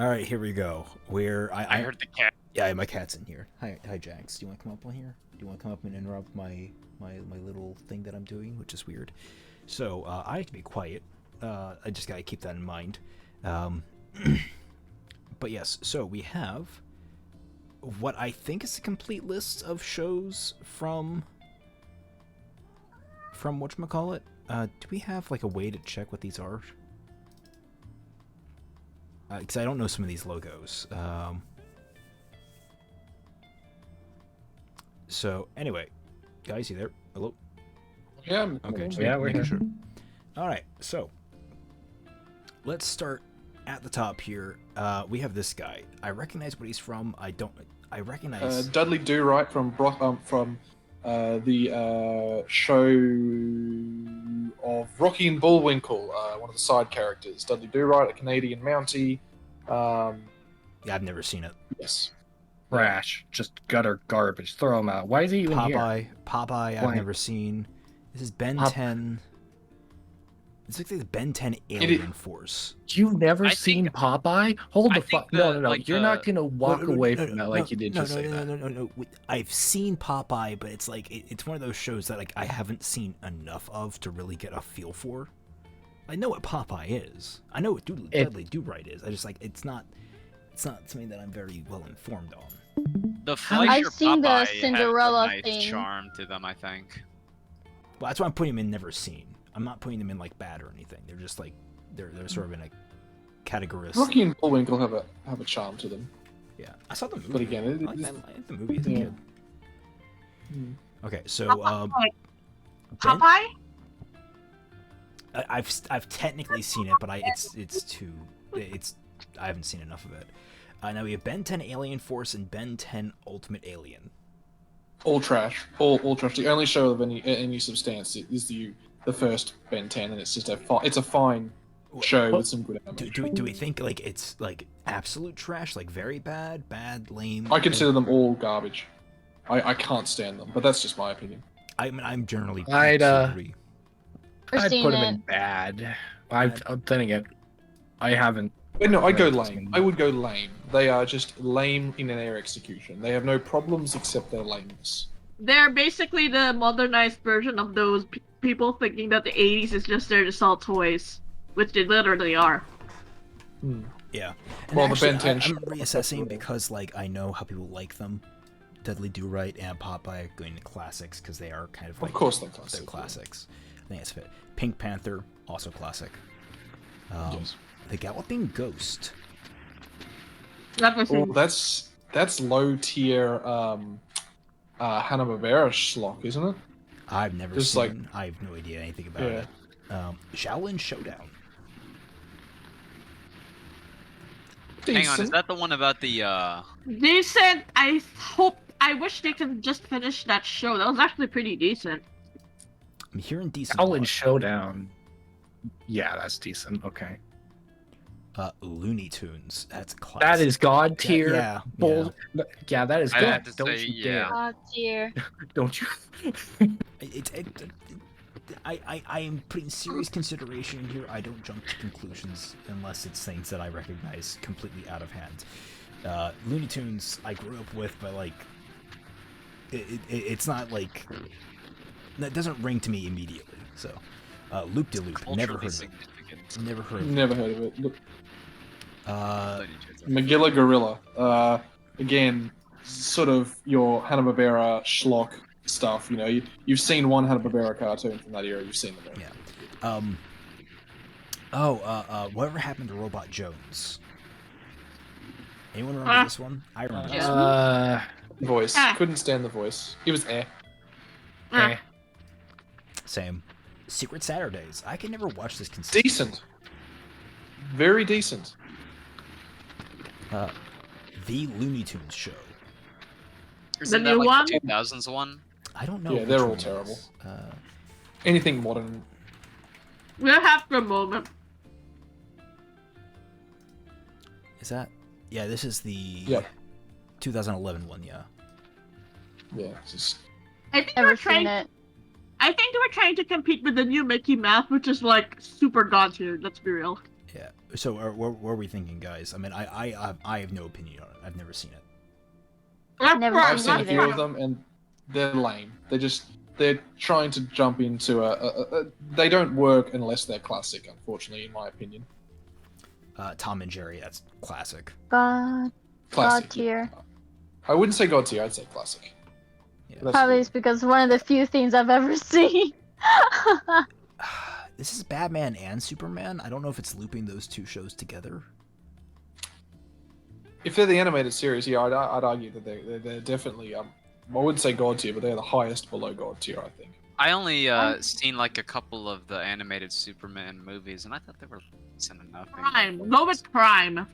All right, here we go. I heard the cat. Yeah, my cat's in here. Hi, Jax. Do you want to come up on here? Do you want to come up and interrupt my little thing that I'm doing, which is weird? So I have to be quiet. I just gotta keep that in mind. But yes, so we have what I think is a complete list of shows from whatchamacallit. Do we have like a way to check what these are? Because I don't know some of these logos. So anyway, guys, you there? Hello? Yeah. Okay. Yeah, we're here. Sure. All right. So let's start at the top here. We have this guy. I recognize what he's from. I recognize Dudley Do-Right from the show of Rocky and Bullwinkle, one of the side characters. Dudley Do-Right, a Canadian Mountie. Yeah, I've never seen it. Yes. Trash. Just gutter garbage. Throw him out. Why is he even here? Popeye, I've never seen. This is Ben 10. It's like the Ben 10 Alien Force. You've never seen Popeye? Hold the fuck. No. like You're not gonna walk away from that like you did just say that. No. I've seen Popeye, but it's like it's one of those shows that like I haven't seen enough of to really get a feel for. I know what Popeye is. I know what Dudley Do-Right is. I just like it's not something that I'm very well informed on. The Fleischer I've seen the Popeye Cinderella has a nice thing. charm to them, I think. Well, that's why I'm putting them in never seen. I'm not putting them in like bad or anything. They're just like they're sort of in a category. Rocky and Bullwinkle have a charm to them. Yeah, I saw the movie. But again, I like the movie as a kid. Okay, so Popeye? I've technically seen it, but I haven't seen enough of it. Now we have Ben 10 Alien Force and Ben 10 Ultimate Alien. All trash. All trash. The only show of any substance is the first Ben 10, and it's just a fine show with some good animation. Do we think like it's like absolute trash, like very bad, lame? I consider them all garbage. I can't stand them, but that's just my opinion. I'm generally. I'd agree. put them in bad. Then again, I haven't. But no, I'd go lame. I would go lame. They are just lame in their execution. They have no problems except their lameness. They're basically the modernized version of those people thinking that the 80s is just there to sell toys, which they literally are. Yeah. And Well, actually, the Ben 10 I'm reassessing because like I know how people like them. Dudley Do-Right and Popeye are going to classics because they are kind of like. Of course, they're classics. I think it's fit. Pink Panther, also classic. Yes. The Galloping Ghost. Oh, that's low tier Hanna-Barbera schlock, isn't it? I've never Just seen. I have no idea anything about it. Shaolin Showdown. Hang on, is that the one about the Decent. I wish they could just finish that show. That was actually pretty decent. I'm hearing decent. Shaolin Showdown. Yeah, that's decent. Okay. Looney Tunes. That's classic. That is god tier. Yeah, that is I'd god. have to Don't say, you yeah. dare. God tier. Don't you? I am putting serious consideration here. I don't jump to conclusions unless it's things that I recognize completely out of hand. Looney Tunes I grew up with, but like it's not like that doesn't ring to me immediately. So Loop De Loop, never heard of it. Never heard of it. Look. Magilla Gorilla. Again, sort of your Hanna-Barbera schlock stuff. You know, you've seen one Hanna-Barbera cartoon from that era. You've seen them. Yeah. Whatever happened to Robot Jones? Anyone remember this one? I remember this one. Voice. Couldn't stand the voice. It was Same. Secret Saturdays. I can never watch this consistently. Decent. Very decent. The Looney Tunes show. Isn't The that new like one? the 2000s one? I don't know. Yeah, which they're all one it terrible. is. Anything modern. We'll have for a moment. Is that? Yeah, this is the 2011 one. Yeah. Yeah, just. I think Never seen it. I think they were trying to compete with the new Mickey Mouse, which is like super god tier. Let's be real. Yeah. So, what were we thinking, guys? I mean, I have no opinion on it. I've never seen it. Never I've seen a few either. of them, and they're lame. They're trying to jump into they don't work unless they're classic, unfortunately, in my opinion. Tom and Jerry, that's classic. God Classic. tier. I wouldn't say God tier, I'd say classic. Yeah. That's Probably good. it's because one of the few things I've ever seen. This is Batman and Superman. I don't know if it's looping those two shows together. If they're the animated series, yeah, I'd argue that they're definitely I wouldn't say God tier, but they're the highest below God tier, I think. I only seen like a couple of the animated Superman movies, and I thought they were decent enough. Prime. Go with Prime.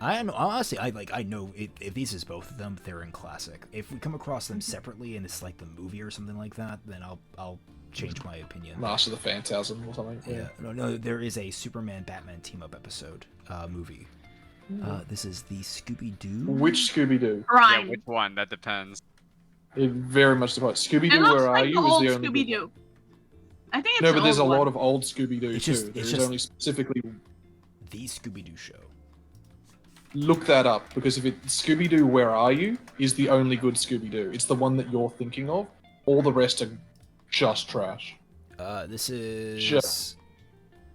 I know, honestly, I know if these is both of them, they're in classic. If we come across them separately and it's like the movie or something like that, then I'll change my opinion. Master of the Phantasm or something. Yeah, no, there is a Superman Batman team up episode movie. This is the Scooby-Doo. Which Scooby-Doo? Yeah, Prime. which one? That depends. It very much depends. It Scooby-Doo, looks Where Are like You? the Is old the only good Scooby-Doo. one. I think it's No, the but there's a old lot one. of old Scooby-Doo It's too. just- There's it's just- only specifically The Scooby-Doo show. look that up, because if it's Scooby-Doo Where Are You is the only good Scooby-Doo. It's the one that you're thinking of. All the rest are just trash. This is Just-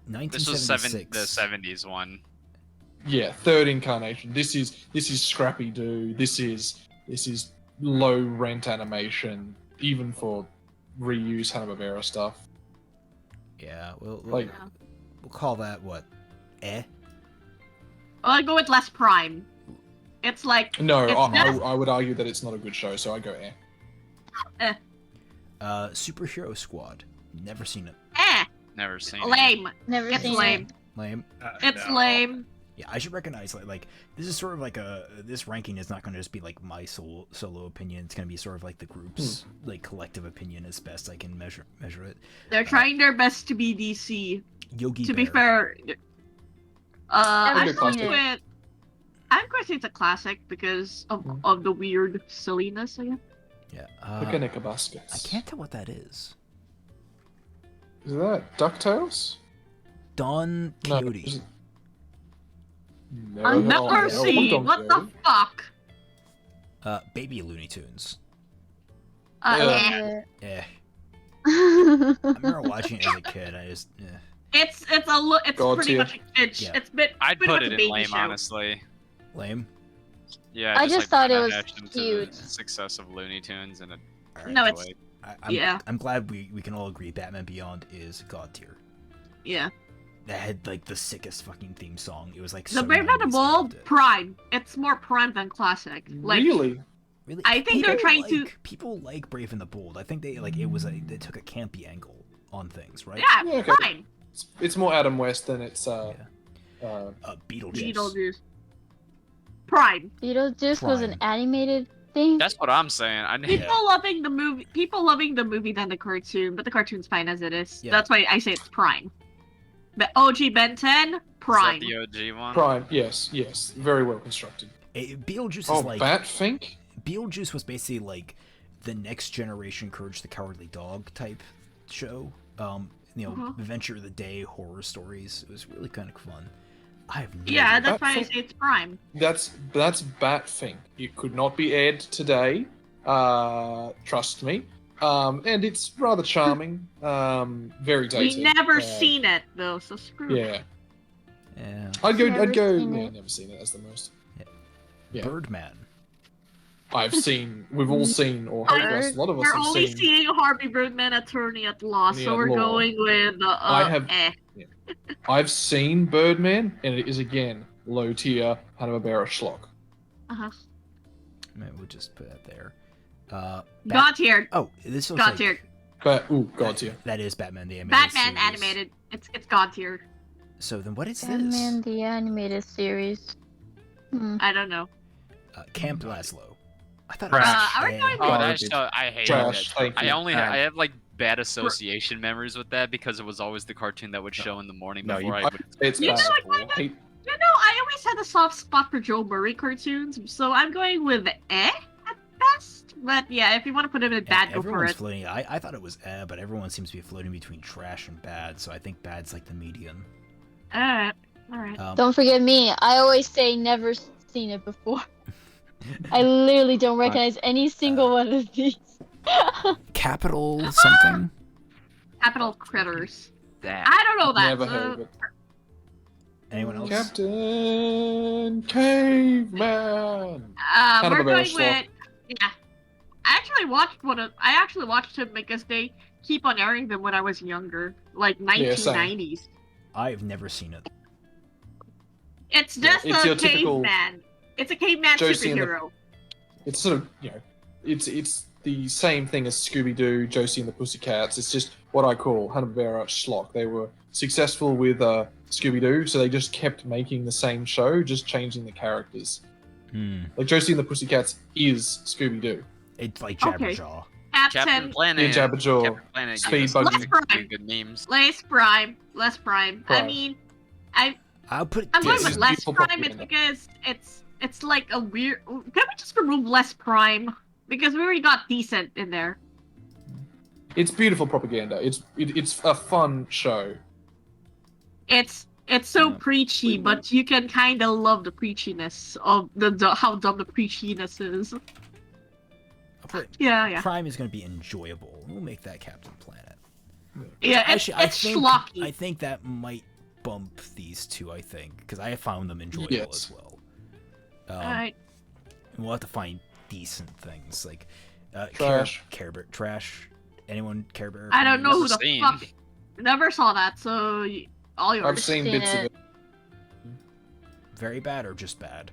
This was 1976. the 70s one. Yeah, third incarnation. This is Scrappy-Doo. This is low rent animation, even for reuse Hanna-Barbera stuff. Yeah, we'll Like- call that what? Well, I go with less Prime. It's like No, It's I not- would argue that it's not a good show, so I go eh. Superhero Squad. Never seen it. Never seen it. lame. Never It's seen lame. Lame. It's lame. Yeah, I should recognize like this is sort of like this ranking is not going to just be like my solo opinion. It's going to be sort of like the group's like collective opinion as best I can measure it. They're trying their best to be DC. Yogi To Bear. be fair, I'm Never going seen with. I'm going to say it's a classic because of the weird silliness. I guess. Yeah. Picnic I baskets. can't tell what that is. Is that DuckTales? Don No, Quixote. is it- No, I've no, never no, seen. Don What the Quixote. fuck? Baby Looney Tunes. Yeah. Yeah. it. I remember watching it as a kid. I just. Yeah. It's God pretty tier. much a kid. Yeah. It's bit. I'd pretty put much it a in baby lame, show. honestly. Lame. Yeah, I just like thought it kinda was hashed into cute. The success of Looney Tunes and it. Alright. No, it's I'm, Yeah. I'm glad we can all agree Batman Beyond is God tier. yeah. That had like the sickest fucking theme song. It was like The so Brave and the 90s, I Bold loved it. Prime. It's more Prime than classic. Like Really? Really, I think they're trying to- People like Brave and the Bold. I think they like it was they took a campy angle on things, right? yeah, Yeah, okay. Prime. It's more Adam West than it's Beetlejuice. Beetlejuice. Prime. Beetlejuice was an Prime. animated thing. That's what I'm saying. I need. People loving the movie. People loving the movie than the cartoon, but the cartoon's fine as it is. Yeah. That's why I say it's Prime. But OG Ben 10, Prime. Is that the OG one? Prime. Yes, very well constructed. Beetlejuice Oh, is like Batfink? Beetlejuice was basically like the next generation Courage the Cowardly Dog type show. Adventure of the Day horror stories. It was really kind of fun. I have no Yeah, idea. that's why I say it's Prime. That's Batfink. It could not be aired today. Trust me. And it's rather charming. Very dated. We never seen it though, so screw it. Yeah. Yeah. I'd go. Never seen Yeah, it. never seen it as the most. Yeah. Birdman. I've seen. We've all seen, or I- hopefully a lot of us We're have only seen. seeing Harvey Birdman, Attorney at Law, Attorney so at we're Law. going with I have- eh. I've seen Birdman, and it is again low tier Hanna-Barbera schlock. Uh-huh. Maybe we'll just put that there. God tier. Oh, this looks God like tier. But God tier. that is Batman the animated Batman series. animated. It's God tier. So then, what is Batman this? the animated series. I don't know. Camp Laszlo. I thought Trash. it was Are we going Oh, that Garbage. show, I hate Trash. that. Thank you. I have like bad association memories with that because it was always the cartoon that would show in the morning No, before you- I would. It's You know bad. what, Hate- You know, I always had a soft spot for Joe Murray cartoons, so I'm going with at best. But yeah, if you want to put him in bad, go for everyone's it. floating. I thought it was but everyone seems to be floating between trash and bad. So I think bad's like the median. Alright. Don't forget me. I always say never seen it before. I literally don't recognize any single one of these. Capital something? Capital Critters. That. I don't know that. Never heard of it. Anyone else? Captain Caveman. We're Hanna-Barbera going slot. with I actually watched him because they keep on airing them when I was younger, like Yeah, same. 1990s. I've never seen it. It's just it's your a typical caveman. It's a caveman Josie and the- superhero. It's sort of, it's the same thing as Scooby-Doo, Josie and the Pussycats. It's just what I call Hanna-Barbera schlock. They were successful with Scooby-Doo, so they just kept making the same show, just changing the characters. Like Josie and the Pussycats is Scooby-Doo. It's like Okay. Jabberjaw. Captain Captain Planet. Yeah, Jabberjaw. Captain Planet Speed gave us Buggy. some Let's pretty good memes. Less Prime. I Prime. mean, I'll put I'm going This with is Less beautiful Prime. It's propaganda. because it's like a weird. Can we just remove Less Prime? Because we already got Decent in there. It's beautiful propaganda. It's a fun show. It's so Yeah. preachy, but you can kind of love the preachiness of the how dumb the preachiness is. I'll put Yeah. Prime is going to be enjoyable. We'll make that Captain Planet. Yeah, Actually, it's schlocky. I think that might bump these two, I think, because I found them enjoyable Yes. as well. Alright. We'll have to find decent things, like Trash. Care Bear. Trash. Anyone Care Bear? I don't know who Never the seen. fuck. Never saw that, so all yours. I've seen seen bits of it. it. Very bad or just bad?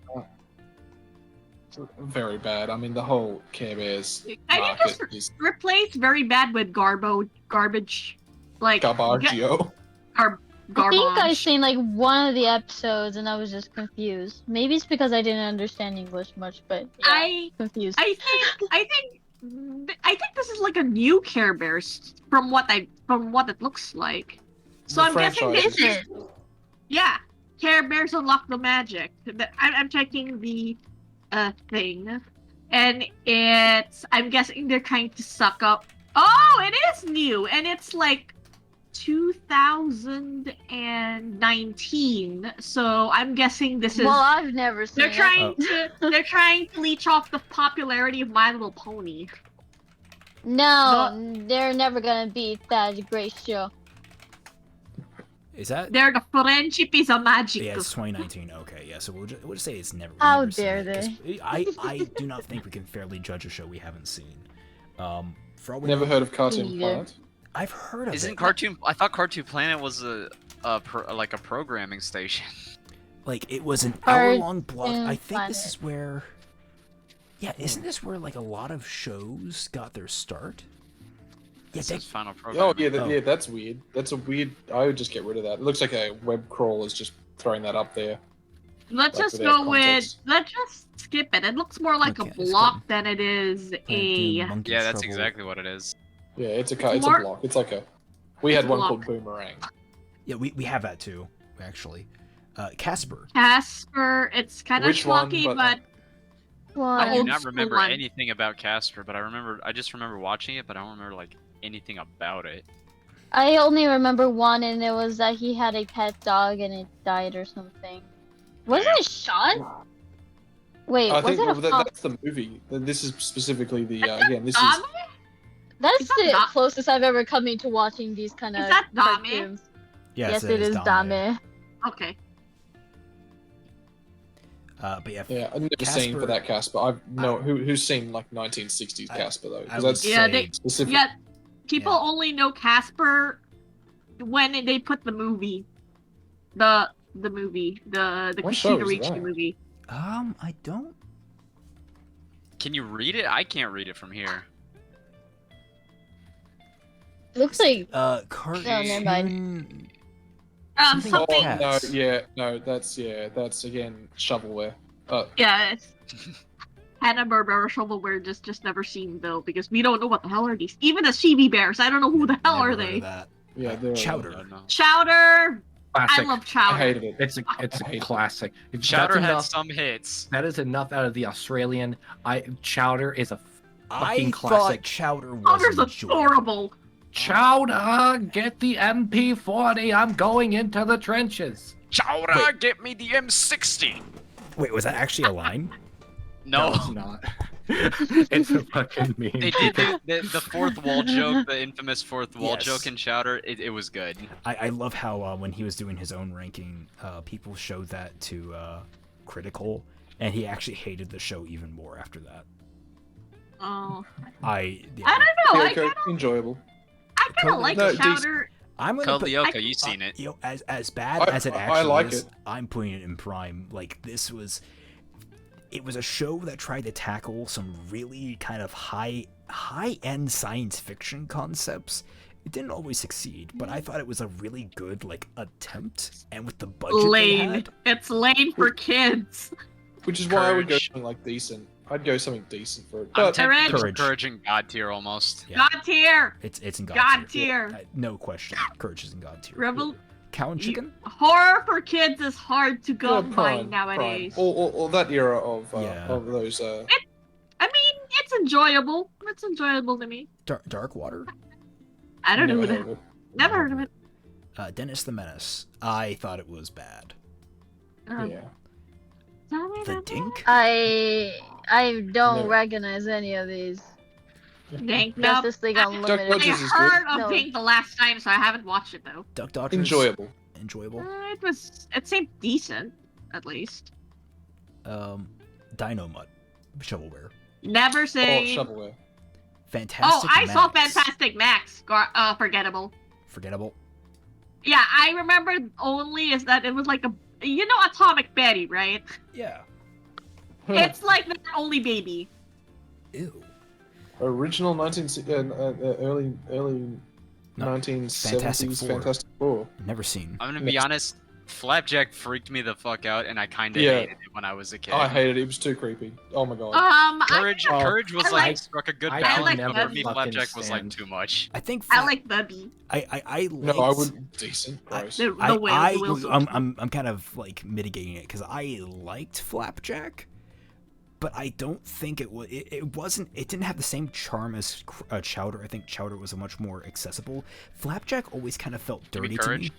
Very bad. I mean, the whole Care Bears I market think is just replace very bad with garbage, like garbaggio. I garbage. think I've seen like one of the episodes and I was just confused. Maybe it's because I didn't understand English much, but yeah, confused. I think this is like a new Care Bears from what it looks like. So The I'm guessing franchise this is- is yeah. Care Bears Unlock the Magic. I'm checking the thing, and I'm guessing they're trying to suck up. Oh, it is new, and it's like 2019. So I'm guessing this is. Well, I've never seen They're it. they're trying to leech off the popularity of My Little Pony. No, they're never gonna beat that great show. Is that? They're the friendship is a magic. Yeah, it's 2019. Okay, yeah. So we'll just say it's never. How never seen dare it, 'cause I do not think we can fairly judge a show we haven't seen. For all we Never know, heard of Cartoon Neither. Planet. I've heard of Isn't it. Cartoon? I thought Cartoon Planet was like a programming station. Like it was an Cartoon hour-long blog. I think this Planet. is where. Yeah, isn't this where like a lot of shows got their start? Yeah, This they, is Final Program. Oh yeah, Oh. yeah, that's weird. That's a weird. I would just get rid of that. It looks like a web crawler's just throwing that up there. Let's Like, just without go with. context. Let's just skip it. It looks more like Okay, a let's block go. than it is a. Monkey Yeah, that's Trouble. exactly what it is. Yeah, it's a more- block. It's like a. We It's had a one block. called Boomerang. Yeah, we have that too, actually. Casper. Casper. It's kind of Which one, schlocky, but- but One. I do old not school remember one. anything about Casper, but I just remember watching it, but I don't remember like anything about it. I only remember one, and it was that he had a pet dog and it died or something. Wasn't it shot? Wait, I was think it a well, that's the movie. This is specifically the again. This is Dame? That's Is that the Da- closest I've ever come into watching these kind of Is that Dame? cartoons. Yes, Yes, it is Dame. Okay. But yeah, yeah. I've never Casper- seen for that Casper. I've no who's seen like 1960s I- Casper though? I Because would that's Yeah, say they- specific. Yeah, people Yeah. only know Casper when they put the movie, the movie, the What show Christina is Ricci that? movie. I don't. Can you read it? I can't read it from here. Looks like Cartoon. never mind. Something Oh Something. Cats. no, that's again shovelware. Yeah, it's Hanna-Barbera shovelware. Just never seen though because we don't know what the hell are these. Even the CB Bears, I don't know who the hell Never are heard they. of that. Yeah, they're Chowder. I don't know. Chowder. Classic. I love I Chowder. hated it. It's a I hate it. classic. Chowder That's had enough. some hits. That is enough out of the Australian. Chowder is a I fucking thought classic. Chowder was Chowder's enjoyable. adorable. Chowder, get the MP40. I'm going into the trenches. Chowder, get me the M60. Wait, was that actually a line? No, it's not. It's a fucking meme. they did the fourth wall joke, the infamous fourth wall Yes. joke in Chowder. It was good. I love how when he was doing his own ranking, people showed that to Critical, and he actually hated the show even more after that. Oh, I I don't know. I Kyoko, kind enjoyable. of like No, Chowder. I'm gonna Code put, Lyoko, you've seen it. you know, as bad as it I actually like is, it. I'm putting it in prime. Like this was, it was a show that tried to tackle some really kind of high end science fiction concepts. It didn't always succeed, but I thought it was a really good like attempt. And with the budget they Lane. had, It's lane for kids. Which is why I would go Courage. something like decent. I'd go something decent for it. I'm But tempted to Courage. put Courage in God tier almost. Yeah. God tier. it's in God, God tier. tier. No question. Courage is in God tier. Rebel. Cow and chicken? Horror for kids is hard to yeah, come by Prime, nowadays. Or that era of Yeah. of those. I mean, it's enjoyable. It's enjoyable to me. Dark Water? I don't know. never Who heard of it. Never heard of it. Dennis the Menace. I thought it was bad. Yeah. The Dink? I don't No. recognize any of these. Dang, no. Justice League Unlimited. I Dodgers is good. heard of No. Pink the last time, so I haven't watched it though. Duck Dodgers? Enjoyable. Enjoyable. It seemed decent, at least. Dino Mutt. Shovelware. Never Oh, seen. shovelware. Fantastic I saw Max. Fantastic Max. Forgettable. Forgettable. Yeah, I remember only is that it was like Atomic Betty, right? Yeah. It's like that only baby. Ew. Original early No, 1970s Fantastic Four. Fantastic Four. Never seen. I'm gonna be honest. Flapjack freaked me the fuck out, and I kind of Yeah. hated it when I was a kid. I hated it. It was too creepy. Oh my god. Courage, Oh, Courage was I like like- struck a good I balance, like but that. for me, Fucking Flapjack was like stand. too much. I think. I like Bubby. I No, liked, I would decent. Gross. The whale. I'm kind of like mitigating it because I liked Flapjack, but I don't think it was. It wasn't. It didn't have the same charm as Chowder. I think Chowder was a much more accessible. Flapjack always kind of felt You mean dirty to me. Courage?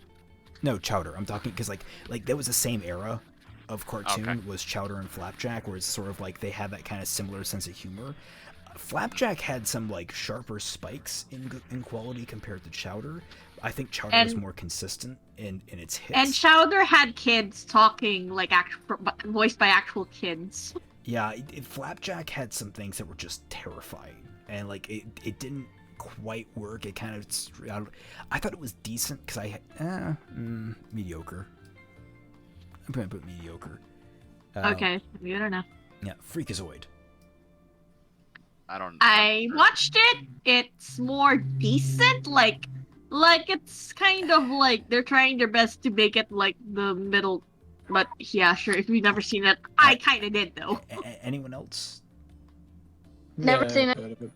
No, Chowder. I'm talking because like there was the same era of cartoon Okay. was Chowder and Flapjack, where it's sort of like they had that kind of similar sense of humor. Flapjack had some like sharper spikes in quality compared to Chowder. I think Chowder was And- more consistent in its hits. And Chowder had kids talking like voiced by actual kids. Yeah, Flapjack had some things that were just terrifying, and like it didn't quite work. It kind of, I thought it was decent because mediocre. I'm gonna put mediocre. Okay, I don't know. Yeah, Freakazoid. I don't. I watched it. It's more decent. Like it's kind of like they're trying their best to make it like the middle. But yeah, sure. If you've never seen it, I kind of did though. Anyone else? Never seen it. heard of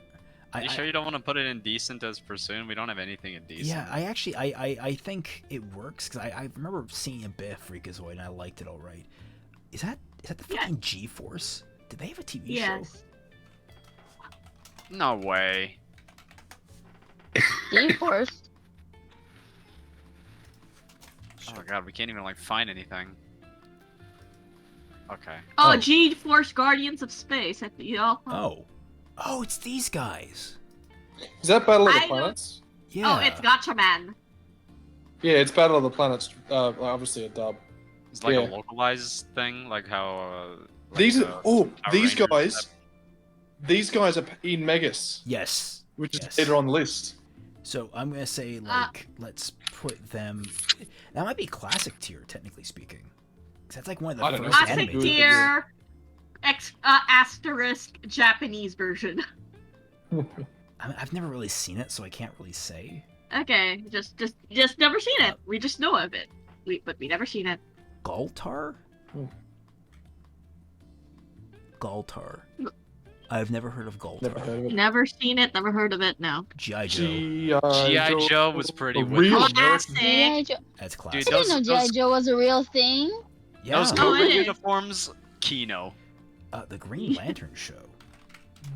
Are you sure you don't want to put it in decent as Pursuit? We don't have anything in decent. Yeah, I actually, I think it works because I remember seeing a bit of Freakazoid and I liked it all right. Is that the fucking G-Force? Did they have a TV show? Yes. No way. G-Force. Oh my god, we can't even like find anything. Okay. Oh, Oh. G-Force Guardians of Space. Oh, it's these guys. Is that Battle of the I know- Planets? Yeah. Oh, it's Gotcha Man. Yeah, it's Battle of the Planets. Obviously a dub. It's like Yeah. a localized thing, like how. Like These the are Power these Rangers guys. have- These guys are in Megas, Yes. which is Yes. later on the list. So I'm gonna say like let's put them. That might be classic tier, technically speaking. 'Cause that's like one I of the don't know. first Classic animated. tier. Asterisk Japanese version. I've never really seen it, so I can't really say. Okay, just never seen it. We just know of it. But we never seen it. Galtar? Hmm. Galtar. I've never heard of Galtar. Never heard of it. Never seen it. Never heard of it. No. G.I. Joe. G.I. Joe was pretty A wicked. real Oh, American. G.I. Joe. That's I classic. Dude, didn't know G.I. Joe was a real thing. Yeah. Those Oh, Cobra it is. uniforms, Kino. The Green Lantern show.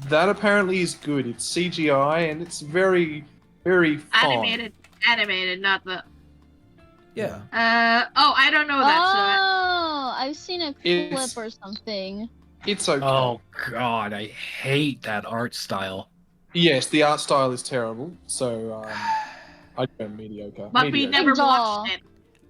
That apparently is good. It's CGI and it's very Very fun. Animated, not the. Yeah. Oh, I don't know that. Oh, I've seen a clip It's- or something. It's okay. Oh god, I hate that art style. Yes, the art style is terrible. So I go mediocre. But we mediocre. never Doll. watched it.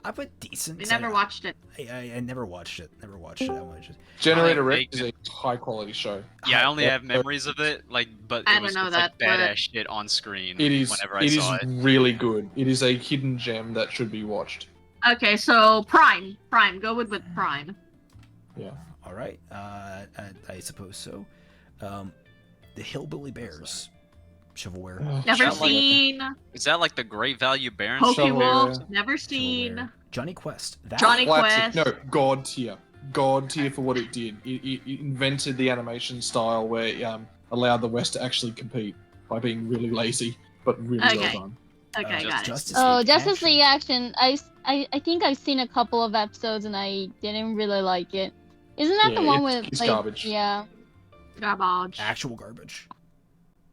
I have a decent. We never watched it. I never watched it. Never watched it. I watched it. Generator I Rex is a high quality show. Yeah, I only Yeah. have memories of it, but I it don't was know it's that, like but- badass shit on screen. It is. Whenever I It is saw it. really good. It is a hidden gem that should be watched. Okay, so Prime. Go with Prime. Yeah. All right. I suppose so. The Hillbilly Bears. Shovelware. Never Sound like- seen. Is that like the Great Value Baron? Pokey Shovelware. Wolves. Never seen. Shovelware. Johnny Quest. That Johnny Classic. Quest. No, God tier. God tier for what it did. It invented the animation style where it allowed the West to actually compete by being really lazy, but really well Okay. done. Okay, got it. Justice Oh, League Justice Action. League Action. I think I've seen a couple of episodes and I didn't really like it. Isn't that Yeah, the one it's- with it's like garbage. yeah. Garbage. Actual garbage.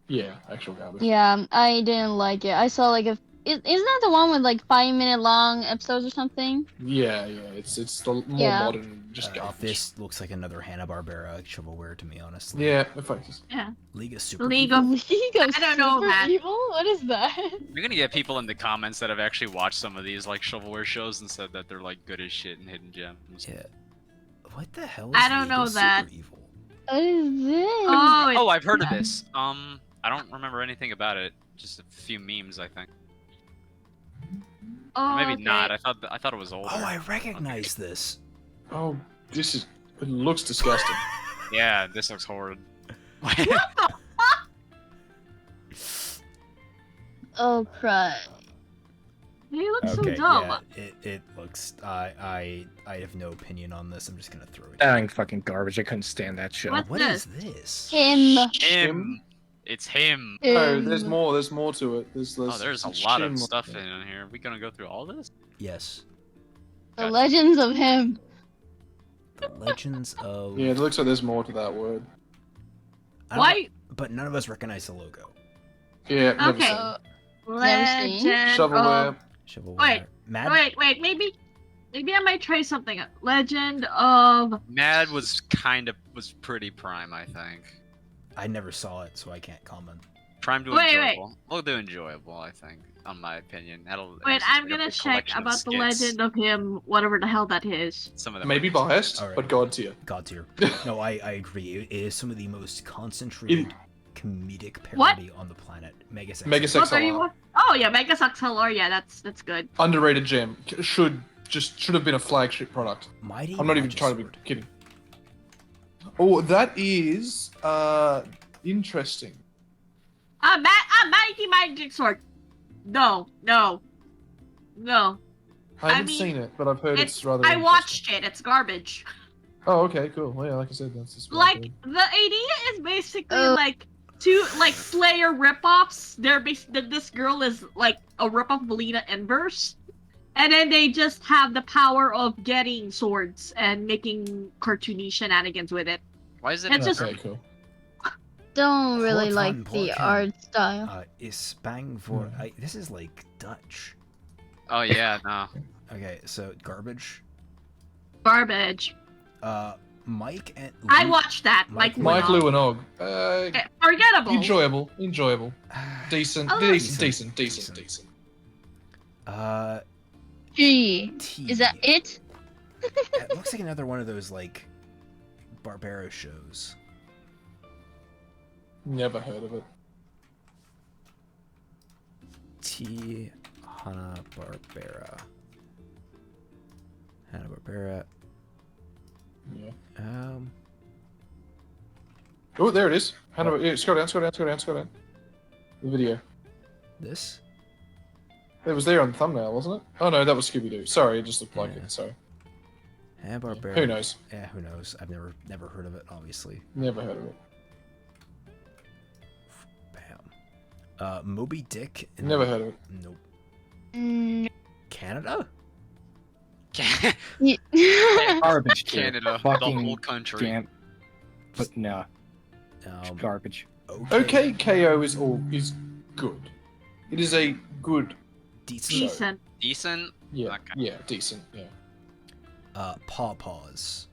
Yeah, actual garbage. Yeah, I didn't like it. I saw like a isn't that the one with like 5-minute long episodes or something? Yeah. It's the more Yeah. modern, just garbage. This looks like another Hanna-Barbera shovelware to me, honestly. Yeah, it focuses. League of Super League Evil. of. League of I don't know Super that. Evil? What is that? You're gonna get people in the comments that have actually watched some of these like shovelware shows and said that they're like good as shit and hidden gems. Yeah. What the hell is I don't League know of that. Super Evil? What is this? Oh, Oh, I've heard of this. I don't remember anything about it. Just a few memes, I think. oh, Maybe okay. not. I thought it was older. Oh, I recognize this. Oh, this is. It looks disgusting. Yeah, this looks horrid. Oh crap. They look so Okay, dumb. yeah, it looks. I have no opinion on this. I'm just gonna throw it. That ain't fucking garbage. I couldn't stand that show. What? What is this? Him. Him. It's him. No, Him. there's more. There's more to it. There's Oh, there's a lot of Shin- stuff in here. Are we gonna go through all this? Yes. The Legends of Him. The Legends of. Yeah, it looks like there's more to that word. I don't- Why? But none of us recognize the logo. Yeah, never Okay. seen it. Never seen. Legend. Shovelware. Shovelware. Wait, Mad. Wait. Maybe I might try something. Legend of. Mad was pretty prime, I think. I never saw it, so I can't comment. Prime to Wait. enjoyable. We'll do enjoyable, I think, on my opinion. Wait, I'm gonna check about the Legend of Him, whatever the hell that is. Some of them Maybe are- biased, Alright. but God tier. God tier. No, I agree. It is some of the most concentrated comedic What? parody on the planet. Mega Sex. Mega Sex What are you? LR. Oh yeah, Mega Sucks Hello. Yeah, that's good. Underrated gem. Should have been a flagship product. Mighty I'm not even trying to be kidding. Oh, that is interesting. Mighty Magic Sword. No. I haven't mean, seen it, but I've heard it's rather. I interesting. watched it. It's garbage. Oh, okay, cool. Well, yeah, like I said, that's just what I've Like heard. the idea is basically like two like Slayer ripoffs. This girl is like a ripoff of Belina Inverse, and then they just have the power of getting swords and making cartoony shenanigans with it. Why is it? It's just- Okay, cool. Don't really Hort like van the Porken. art style. Is bang for. This is like Dutch. Oh yeah, no. Okay, so garbage. Garbage. Mike and. I Luke- watched that. Mike Mike Lou. Lou and Og. Forgettable. Enjoyable. Decent. Oh, Decent. Gee. T. Is that it? It looks like another one of those like Barbera shows. Never heard of it. T. Hanna-Barbera. Hanna-Barbera. Yeah. Oh, there it is. Yeah, scroll down. The video. This. It was there on the thumbnail, wasn't it? Oh no, that was Scooby-Doo. Sorry, it just looked like Yeah. it. Sorry. Hanna-Barbera. Who knows? Yeah, who knows? I've never heard of it, obviously. Never heard of it. Bam. Moby Dick. and- Never heard of it. Nope. Mm, Canada? Garbage tier. Canada, the Fucking whole country. damn. But no, Um, garbage. Okay, KO is good. It is a good, Decent. Decent. Decent. yeah, Okay. yeah, decent, yeah. Paw Paws.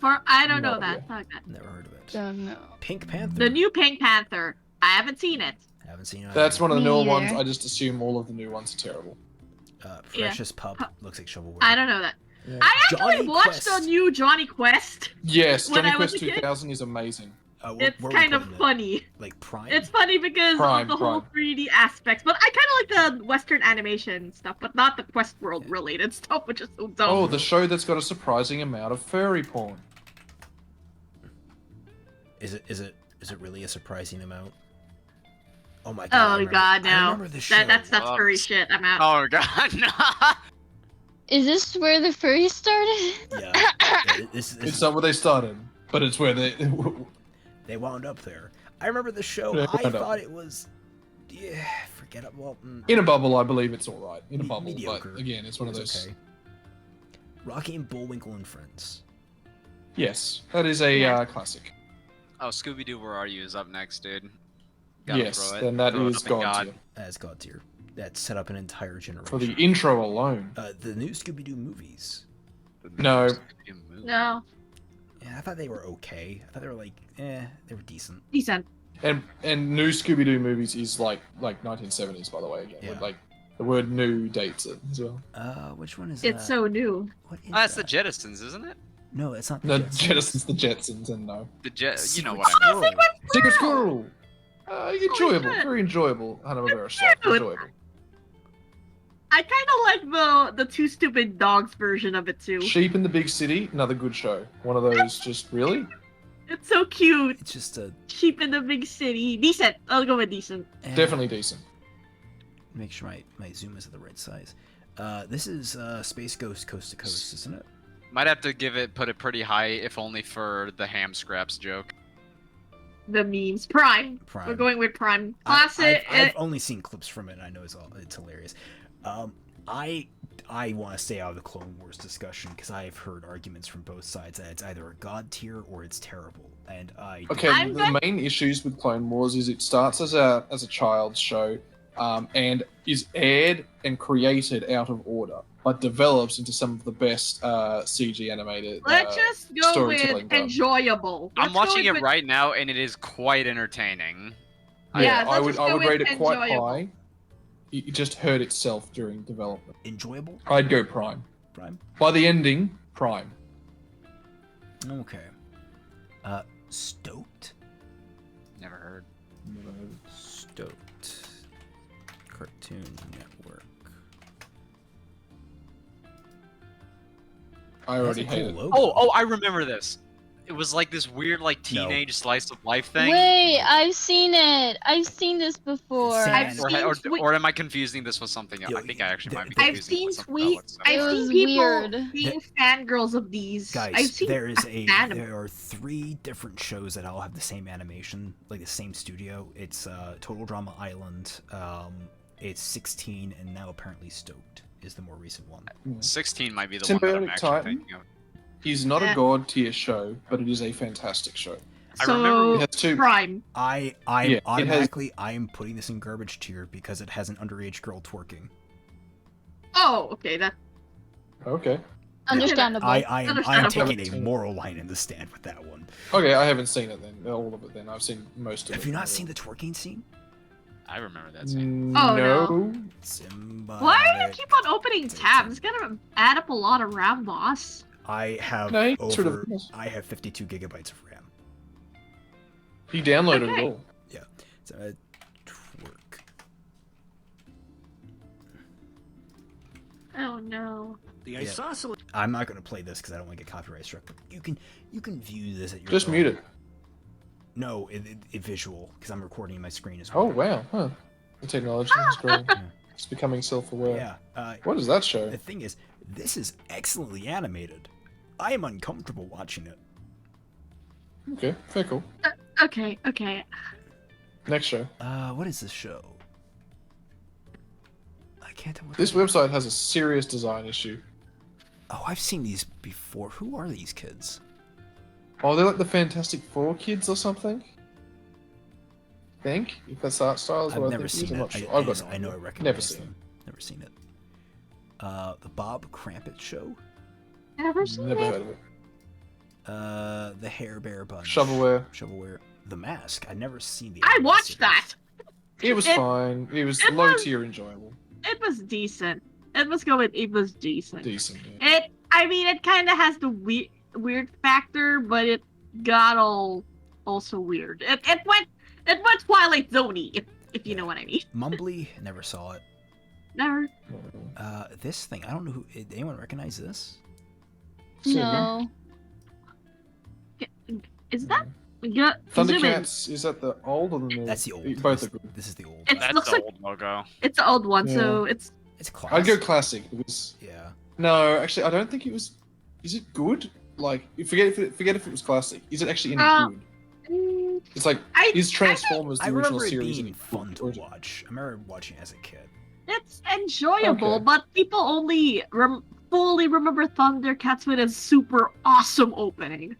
I don't No know that. idea. Okay. Never heard of it. Don't know. Pink Panther. The new Pink Panther. I haven't seen it. Haven't seen it. That's one of the Me newer either. ones. I just assume all of the new ones are terrible. Freshest Pup looks like shovelware. I don't know that. Yeah. I actually Johnny watched Quest. the new Johnny Quest. Yes, When Johnny I was Quest a kid- 2000 is amazing. Where It's we kind of putting it? funny. Like Prime. It's funny because Prime, of the whole Prime. 3D aspects, but I kind of like the Western animation stuff, but not the Quest World related stuff, which is so dumb. Oh, the show that's got a surprising amount of furry porn. Is it really a surprising amount? Oh my god. I Oh remember- god, I no. remember the show. That's Whoops. furry shit. I'm out. Oh god, no. Is this where the furry started? Yeah. This It's not where they started, but it's where they. they wound up there. I remember the show. They I wound up. thought it was. Yeah, forget it. Well, In a bubble, I believe it's all right. In a bubble, mediocre. but again, it's one of It was those. okay. Rocky and Bullwinkle and Friends. Yes, that is a Yeah. classic. Oh, Scooby-Doo, where are you? Is up next, dude. Gotta Yes, throw it. then that Throw it is up in God tier. As God tier. That set up an entire generation. For the intro alone. The new Scooby-Doo movies. No. Scooby-Doo movie. No. Yeah, I thought they were okay. I thought they were like, they were decent. Decent. And new Scooby-Doo movies is like 1970s, by the way. Again, Yeah. with, like the word "new" dates it as well. Which one is It's that? so new. What is Oh, that's the that? Jetsons, isn't it? No, it's not the The Jetsons. the Jetsons, and no. The Jet. You know Secret what I mean. Squirrel. Secret Squirrel. Enjoyable, shit. very enjoyable. Hanna-Barbera stuff, Dude. enjoyable. I kind of like the Two Stupid Dogs version of it too. Sheep in the Big City, another good show. One of those, just really. It's so cute. It's just a Sheep in the Big City. Decent. I'll go with decent. Definitely decent. Make sure my zoom is at the right size. This is Space Ghost Coast to Coast, isn't it? Might have to put it pretty high, if only for the ham scraps joke. The memes. Prime. Prime. We're going with Prime. Classic. I've only seen clips from it. And I know it's hilarious. I want to stay out of the Clone Wars discussion because I've heard arguments from both sides that it's either a god tier or it's terrible, and I Okay, I'm the main issues with Clone Wars is it starts as a child's show, and is aired and created out of order, but develops into some of the best CG animated. Let's just go storytelling with done. enjoyable. I'm Let's go watching it with- right now, and it is quite entertaining. Yeah, I let's would just go rate with it quite enjoyable. high. It just hurt itself during development. enjoyable. I'd go Prime. Prime. By the ending, Prime. Okay. Stoked. Never heard. Stoked. Cartoon Network. I already That's a hate cool it. logo. Oh, I remember this. It was like this weird, like teenage slice of life thing. Wait, I've seen it. I've seen this before. Same. I've Or, seen or, tweet- or am I confusing this with something else? Yo, I think I actually might be I've confusing seen it with something tweets. else. It I've was seen people weird. being fangirls of these. Guys, I've seen there is fandom. there are 3 different shows that all have the same animation, like the same studio. It's Total Drama Island, it's 16, and now apparently Stoked is the more recent one. 16 might be the one that I'm Symbiotic actually Titan? thinking of. He's not Yeah. a god tier show, but it is a fantastic show. I remember It has two. Prime. I Yeah, it automatically I am putting this in garbage tier because it has an underage girl twerking. Oh, okay. That Okay. Understandable. I am Understandable. taking a moral line in the stand with that one. Okay, I haven't seen it then. All of it then. I've seen most of it. Have you not seen the twerking scene? I remember that scene. Oh, no. Symbiotic. Why do you keep on opening tabs? It's gonna add up a lot of RAM, boss. I have No, he sort of over. does. I have 52 gigabytes of RAM. He downloaded Okay. it all. So, twerk. Oh no. The Yeah. isosceles. I'm not gonna play this because I don't want to get copyright struck. But you can view this at your. Just own- mute it. No, it visual because I'm recording my screen as Oh well. wow, huh? The technology is growing. It's becoming self-aware. Yeah. What does that show? The thing is, this is excellently animated. I am uncomfortable watching it. Okay, fair cool. Okay. Next show. What is this show? I can't tell what. This website has a serious design issue. Oh, I've seen these before. Who are these kids? Oh, they're like the Fantastic Four kids or something? think if that's art style is I've what I never think it is. seen I'm it. not sure. I I've got no know I idea. recognize Never seen them. Never seen it. The Bob Crampit Show. Never it. seen Never it. heard of it. The Hair Bear Bunch. Shovelware. The Mask. I've never seen the. I animated watched series. that. It was fine. It was it low was- tier enjoyable. It was decent. It was going. It was decent. Decent. Yeah. I mean, it kind of has the weird factor, but it got also weird. It went Twilight Zone-y, if you know what I mean. Mumbly. Never saw it. Never. This thing. I don't know who. Anyone recognize this? No. Is that? Yeah, zoom in. Thundercats, is that the old or the new? That's the old. Both are good. This is the old. It That's looks the like old logo. it's the old one, so Yeah. it's It's classic. I'd go classic because Yeah. no, actually, I don't think it was. Is it good? Like, forget if it was classic. Is it actually any good? mm, It's like I is Transformers I the original remember it series being any fun good? to Or is it- watch. I remember watching it as a kid. it's enjoyable, Okay. but people only fully remember Thundercats with a super awesome opening.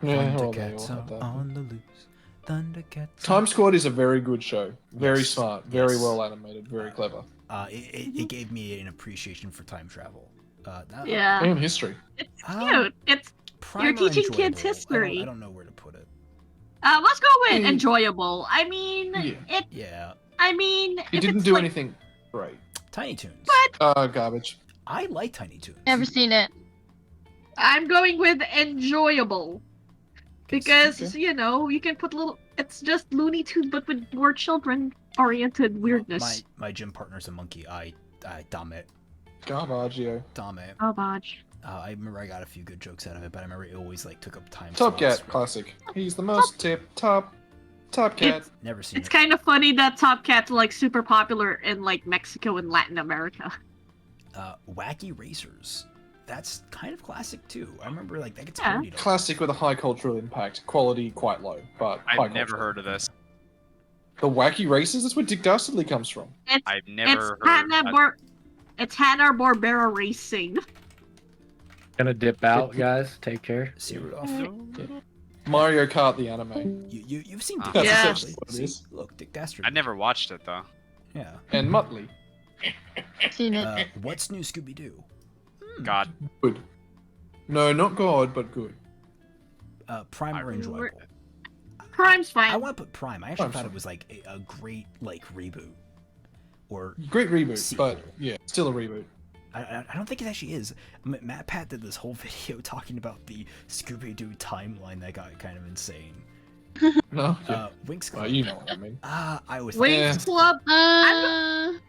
Yeah, well, they Thundercats all had are that. on the loose. Thundercats. Time Squad is a very good show. Very Yes, smart, very yes. well animated, very clever. It gave me an appreciation for time travel. Yeah, And history. it's Um, cute. It's Primer teaching kids enjoyable. history. I don't know where to put it. let's go with Mm. enjoyable. I mean, Yeah. Yeah. It It didn't do anything great. Tiny Toons. Garbage. I like Tiny Toons. Never seen it. I'm going with enjoyable because Okay. you can put little. It's just Looney Tunes, but with more children-oriented weirdness. My gym partner's a monkey. Damn it. Garbagio. Damn it. Oh, Bodge. I remember I got a few good jokes out of it, but I remember it always like took up time. Top slots. Cat, classic. He's the most top cat. Never seen It's it. kind of funny that Top Cat's like super popular in like Mexico and Latin America. Wacky Racers. That's kind of classic too. I remember like that gets Yeah. parodied a lot. Classic with a high cultural impact. Quality quite low, but high I've never cultural. heard of this. The Wacky Races? That's where Dick Dastardly comes from. I've never It's heard. It's Hanna-Barbera Racing. Gonna dip out, guys. Take care. See Rudolph. Mario Kart the anime. You've seen Dick That's Yeah. Dastardly. essentially what it See? is. Look, Dick Dastardly. I never watched it though. Yeah. And Muttley. Seen it. What's new, Scooby-Doo? God, Good. No, not God, but good. Primer I- enjoyable. Prime's fine. I want to put Prime. I actually Prime's thought fine. it was like a great like reboot, or Great reboot, Sequel. but yeah, still a reboot. I don't think it actually is. Matt Pat did this whole video talking about the Scooby-Doo timeline that got kind of insane. No? Yeah. Winx Well, Club. you know what I mean. I was Winx Club. I'm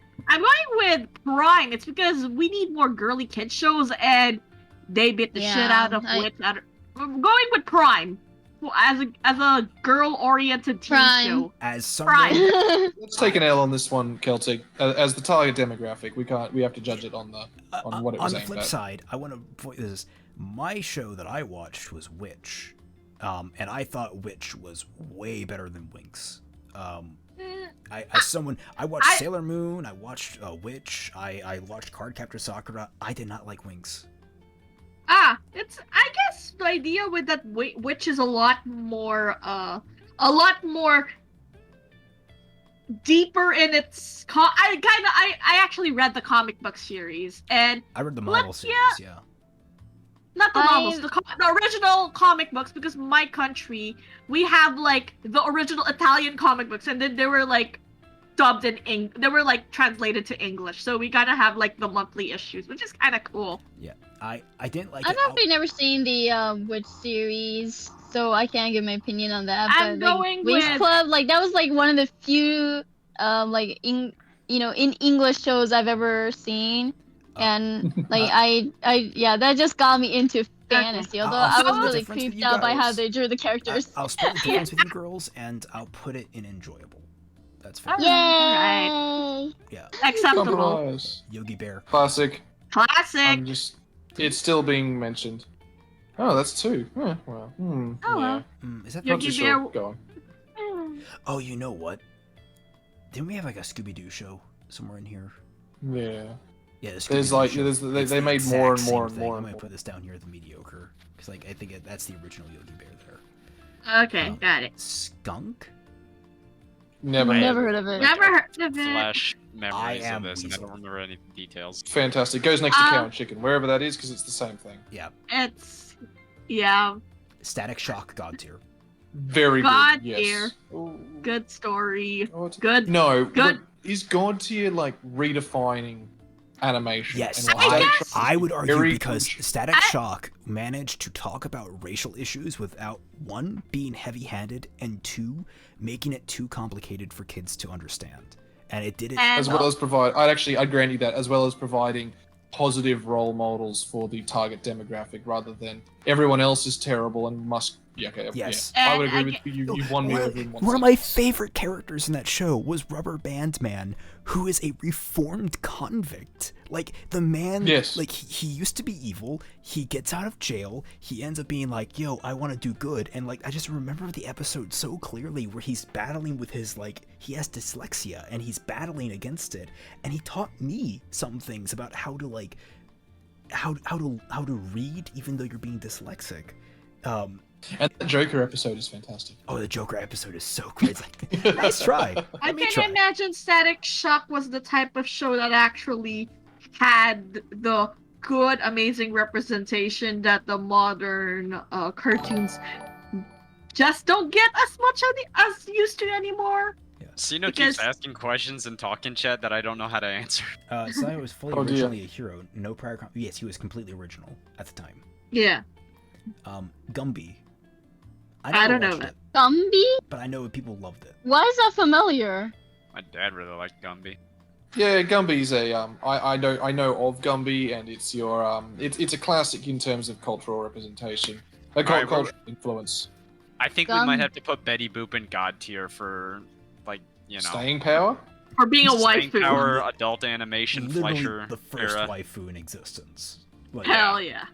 going with Prime. It's because we need more girly kid shows, and they bit the shit Yeah, out of Witch. I'm going with Prime as a girl-oriented teen Prime. show. as someone. Prime. Let's take an L on this one, Celtic. As the target demographic, we have to judge it on what it was on the aimed flip at. side, I want to point this. My show that I watched was Witch, and I thought Witch was way better than Winx. I watched I- Sailor Moon. I watched Witch. I watched Cardcaptor Sakura. I did not like Winx. It's I guess the idea with that Witch is a lot more deeper in its. I actually read the comic book series, and I read the Marvel Let's- series. Yeah. not the novels, the original comic books, because my country, we have like the original Italian comic books, and then they were like dubbed in they were like translated to English, so we gotta have like the monthly issues, which is kind of cool. I didn't like I've it. actually never seen the Witch series, so I can't give my opinion on that. I'm but like, going Winx with- Club, like that was like one of the few in English shows I've ever seen, and like I that just got me into fantasy. Although I'll I split was the really difference with creeped you out by how guys. they drew the characters. I'll split the difference with you girls, and I'll put it in enjoyable. That's fair. Yay! Yeah. Acceptable. Compromise. Yogi Bear. Classic. Classic. It's still being mentioned. Oh, that's two. Well. Oh, yeah. well. Is that? Not Yogi too Bear- sure. Go on. Oh, you know what? Didn't we have like a Scooby-Doo show somewhere in here? Yeah. Yeah, the There's Scooby-Doo like show. they It's the made exact more and same more and thing. more I'm and gonna more. put this down here, the mediocre, because like I think that's the original Yogi Bear there. Okay, got it. Skunk. Never. Never heard of it. Never heard of it. Flash memories I of am this, and I weasel. don't remember any details. Fantastic. Goes next to cow and chicken, wherever that is, because it's the same thing. Yeah. It's yeah, Static Shock God tier. Very God good. Yes. tier. Ooh, good story. God. Good. No. Good. Look, is God tier like redefining animation? Yes, and I Static guess- Shock is I would argue very because good. Static Shock managed to talk about racial issues without, one, being heavy-handed, and two, making it too complicated for kids to understand. And it did it And- as well as provide. I'd grant you that, as well as providing positive role models for the target demographic, rather than everyone else is terrible and must. Yeah, okay. Yes. Yeah. I would And agree with you. You've won me over in One of my favorite characters in that show was Rubber Band Man, who is a reformed convict. Like, the man, Yes. like, he used to be evil, he gets out of jail, he ends up being like, yo, I want to do good, and, like, I just remember the episode so clearly where he's battling with his, like, he has dyslexia, and he's battling against it, and he taught me some things about how to, like, how to read even though you're being dyslexic. And the Joker episode is fantastic. Oh, the Joker episode is so great. It's like, nice try. I Let me can try. imagine Static Shock was the type of show that actually had the good, amazing representation that the modern cartoons just don't get as much as used to anymore. Sino Because- keeps asking questions and talking chat that I don't know how to answer. Sai was fully Oh, dear. originally a hero. No prior. Yes, he was completely original at the time. Yeah. Gumby. I don't know watched that. it, Gumby? but I know people loved it. Why is that familiar? My dad really liked Gumby. Yeah, Gumby's a I know of Gumby, and it's your it's a classic in terms of cultural representation, Alright, cultural influence. I think we might have to put Betty Boop in God tier for, like, you know, Staying power. For being a staying waifu. power, adult animation, Literally Fleischer the first era. waifu in existence. Like, Hell yeah.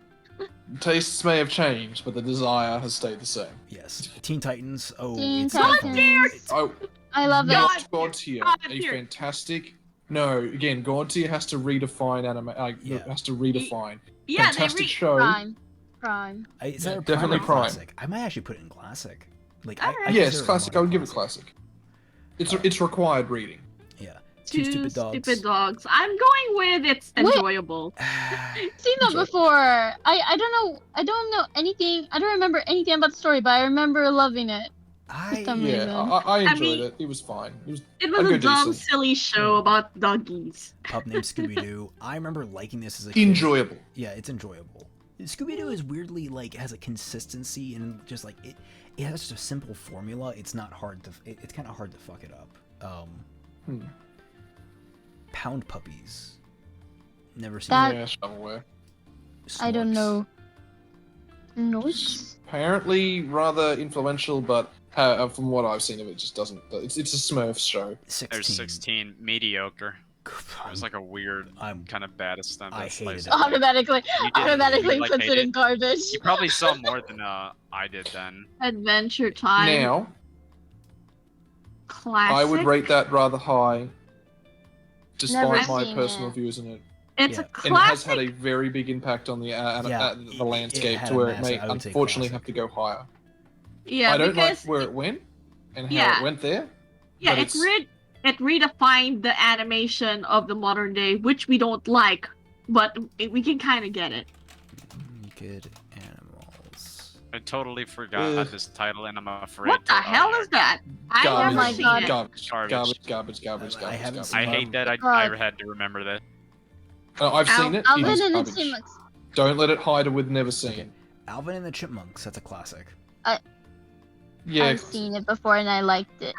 Tastes may have changed, but the desire has stayed the same. yes. Teen Titans. Oh, Teen it's Titans. definitely- it's- Oh, I love it. not God tier. God A tier. fantastic. No, again, God tier has to redefine anime. Yeah. Has to redefine. Yeah, Fantastic show. Prime. Is that a Definitely prime or prime. classic? I might actually put it in classic. Like, Alright. Yes, consider it classic. I modern would give it classic. It's required reading. Yeah. Two Stupid Dogs. Stupid Dogs. I'm going with it's Wait. enjoyable. Seen that Sorry. before. I don't know anything. I don't remember anything about the story, but I remember loving it. some Yeah, reason. I enjoyed mean- it. It was fine. It was It a was a good dumb, decent. silly show about doggies. Pup named Scooby-Doo. I remember liking this as a kid. enjoyable. Yeah, it's enjoyable. Scooby-Doo is weirdly, like, has a consistency and just, like, it has just a simple formula. It's not hard to, it's kind of hard to fuck it up. Pound Puppies. Never seen That- it. Yeah, shovelware. I don't Snorks. know. Noise? Apparently rather influential, but from what I've seen of it, just doesn't. It's a Smurfs show. 16. There's 16. Mediocre. It was like a weird, I'm kind of bad stuff. I hated it. Automatically You did, automatically you, like, puts hate it in garbage. You probably saw more than I did then. Adventure Time. Now, Classic. I would rate that rather high, Never despite my seen personal it. views on it. It's Yeah. a And it has classic. had a very big impact on the it landscape, had to a where it massive- may I would say unfortunately classic. have to go higher. Yeah, I don't like because where it went and how Yeah. it went there. yeah, but it redefined the animation of the modern day, which we don't like, but we can kind of get it. Good animals. I totally forgot Ugh. this title, and I'm afraid. What the to, hell is that? I Garbage, never my seen God. it. garbage, Garbage. garbage. I haven't garbage. seen I it. hate that I God. had to remember that. I've seen it. Alvin It is and the garbage. Chipmunks. Don't let it hide with never seen. Okay. Alvin and the Chipmunks. That's a classic. Yeah, I've seen it before and I liked it.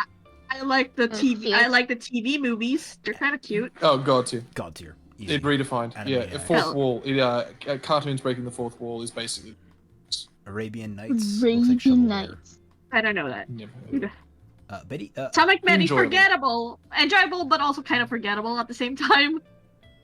I like the It's TV. cute. I like the TV movies. They're kind of cute. oh god, too. God tier. Easy. It redefined. Yeah, Animated. fourth Hell. wall. Cartoons breaking the fourth wall is basically. Arabian Nights. looks like Raven shovelware. Nights. I don't know that. Never heard of it. Betty. Atomic Betty, Enjoyable. forgettable, enjoyable, but also kind of forgettable at the same time.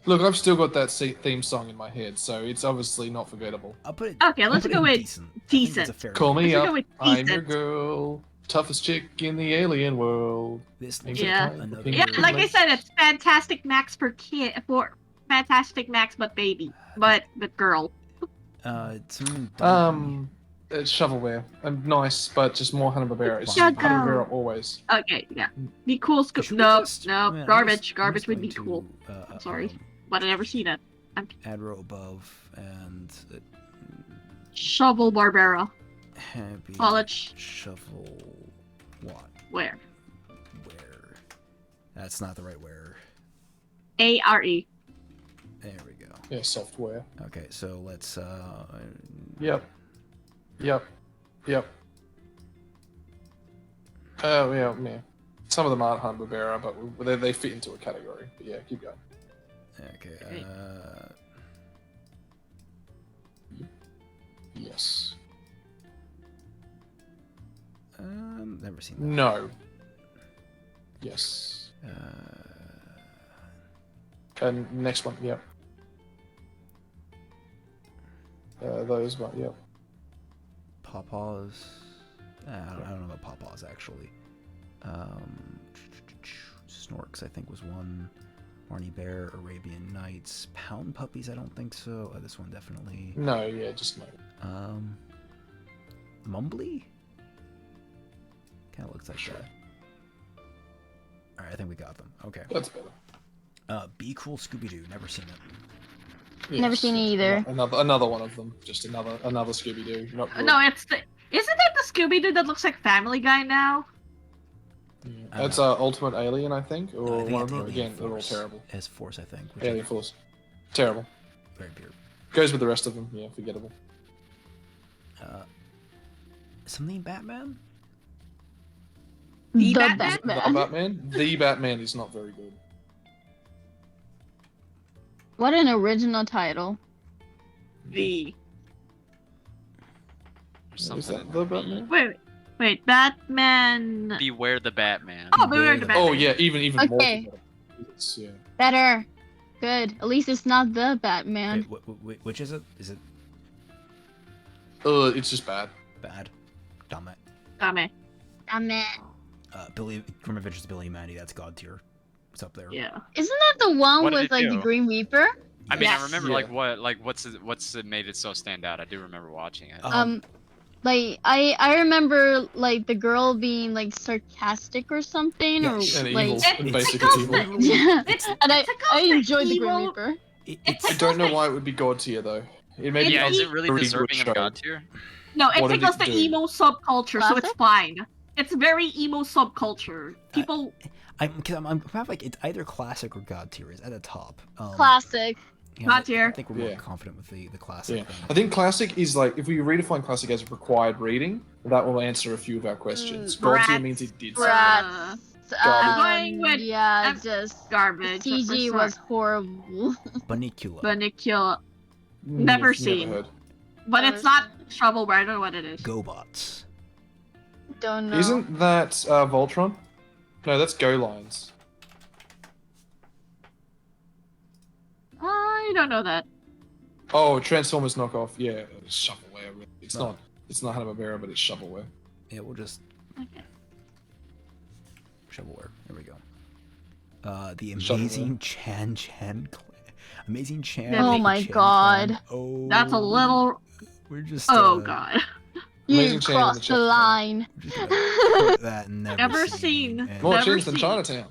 Look, I've still got that theme song in my head, so it's obviously not forgettable. I'll put it. Okay, let's I'll put it go in with decent. I think decent. it's a fair Call me Let's up. go with I'm your decent. girl, toughest chick in the alien world. This Yeah. Another Yeah, like I said, it's Fantastic Max for Fantastic Max, but baby, but girl. Some It's shovelware. And nice, but just more Hanna-Barbera. It's Sugar. Hanna-Barbera always. Okay, yeah. Be cool. Should we No, just- no, I mean, I'm garbage. just Garbage would be going cool. to, I'm sorry, but I never seen it. Add row above and Shovel Barbera. happy College. shovel what? Where? Where? That's not the right where. ARE. There we go. Yeah, software. Okay, so let's Yep. Oh, yeah. Some of them aren't Hanna-Barbera, but they fit into a category. But yeah, keep going. Okay, Yes. never seen that. No. Yes. And next one, yep. Those one, yep. Pawpaws. I don't know about Pawpaws actually. Snorks I think was one. Barney Bear, Arabian Nights, Pound Puppies. I don't think so. This one definitely. No, yeah, just no. Mumbly. Kind of looks like Sure. that. All right, I think we got them. Okay. That's better. Be Cool Scooby-Doo. Never seen it. Yes. Never seen it either. Another one of them. Just another Scooby-Doo. Not good. No, it's the. Isn't it the Scooby-Doo that looks like Family Guy now? Yeah. I don't That's know. Ultimate Alien, I think, or I think one of it's them. Alien Again, they're all Force. terrible. As Force, I think. Which Alien Force, terrible. Very pure. Goes with the rest of them. Yeah, forgettable. Something Batman. The The Batman? The Batman. The Batman is not very good. What an original title. The. Is Something. that the Batman? Wait, Batman. Beware the Batman. Oh, Beware the Batman. Oh yeah, even more. Okay. Forgettable. Yes, yeah. Better. Good. At least it's not the Batman. Wait, which is it? Is it It's just bad. bad? Damn it. Dame. Damn it. Billy Grim Adventures of Billy and Mandy. That's God tier. It's up there. Yeah. Isn't that the one What did with it like the do? Green Reaper? I mean, Yes. I remember Yeah. what's it made it so stand out. I do remember watching it. Like I remember like the girl being like sarcastic or something, Yeah, or And like evil. It's- Basically evil. yeah. It's And I tickles enjoyed the Green evil- Reaper. It's I don't know why it would be God tier though. It made yeah, me is it really really deserving good of show. God tier? No, it What did tickles it the do? emo subculture, so it's Classic? fine. It's very emo subculture. People. I'm kind of like it's either classic or God tier is at the top. Classic. Yeah, God I tier. think we're more Yeah. confident with the classic Yeah, thing. I think classic is like if we redefine classic as required reading, that will answer a few of our questions. God tier Bratz. means it did. Bratz. I'm going with- yeah, I'm- just Garbage. CG I'm was sorry. horrible. Bunnicula. Bunnicula. Never seen. heard. But it's not shovelware. I don't know what it is. GoBots. Don't know. Isn't that Voltron? No, that's Go Lines. I don't know that. Oh, Transformers knockoff. Yeah, shovelware. Really. It's not Hanna-Barbera, but it's shovelware. Yeah, we'll just Okay. shovelware. There we go. The Shovelware. Amazing Chan. Amazing Chan. Oh my Chan God. Chan. Oh. That's a little. We're just. Oh god. You Amazing Chain in the crossed the chat. line. We're just gonna put that never, Never seen. and More Never chins than seen. Chinatown.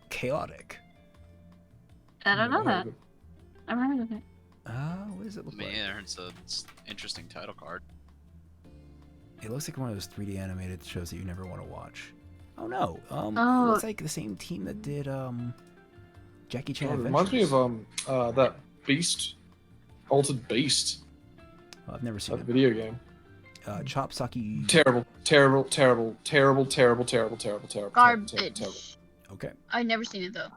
Chaotic. I don't know Never heard that. of it. I've heard of it. What does it look Me like? either. It's an interesting title card. It looks like one of those 3D animated shows that you never want to watch. Oh no. It Oh. looks like the same team that did Jackie Chan Oh, it Adventures. reminds me of that Beast, Altered Beast, I've never seen that it. video game. Chop Saki. Terrible. Garbage. Okay. I've never seen it though.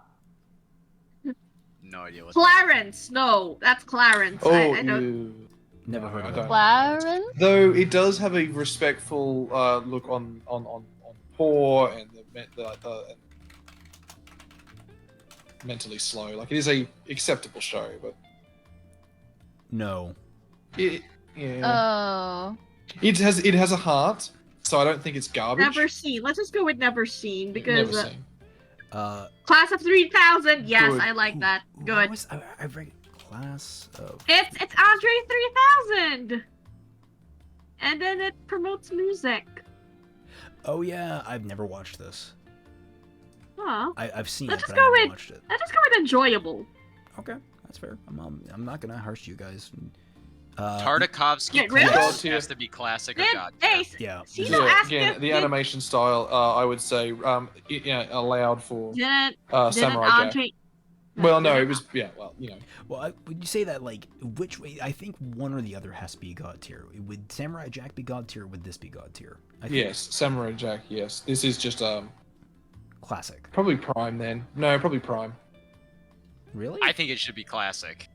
No idea what. Clarence. No, that's Clarence. Oh, I don't. Never No, heard I of don't. it. Clarence? Though it does have a respectful look on poor and the mentally slow. Like it is a acceptable show, but No. yeah, Oh. it has a heart. So I don't think it's garbage. Never seen. Let's just go with never seen because Never seen. Class of 3000. Yes, Good. I like that. What Good. was, I read Class of. It's Andre 3000. and then it promotes music. Oh yeah, I've never watched this. Huh. I've seen Let's it, just but I go never with- watched it. I just go with enjoyable. Okay, that's fair. I'm not gonna harsh you guys. Tartakovsky Yeah, really? class God, has to be classic or Then, god. hey, Yeah. Cecil Yeah, asked again, if the animation style, I would say, allowed for didn't Samurai Jack. Andre... Well, no, didn't- it was well, Well, would you say that like which way? I think one or the other has to be god tier. Would Samurai Jack be god tier? Or would this be god tier? I think yes, Samurai Jack. Yes, this is just classic. probably Prime then. No, probably Prime. Really? I think it should be classic.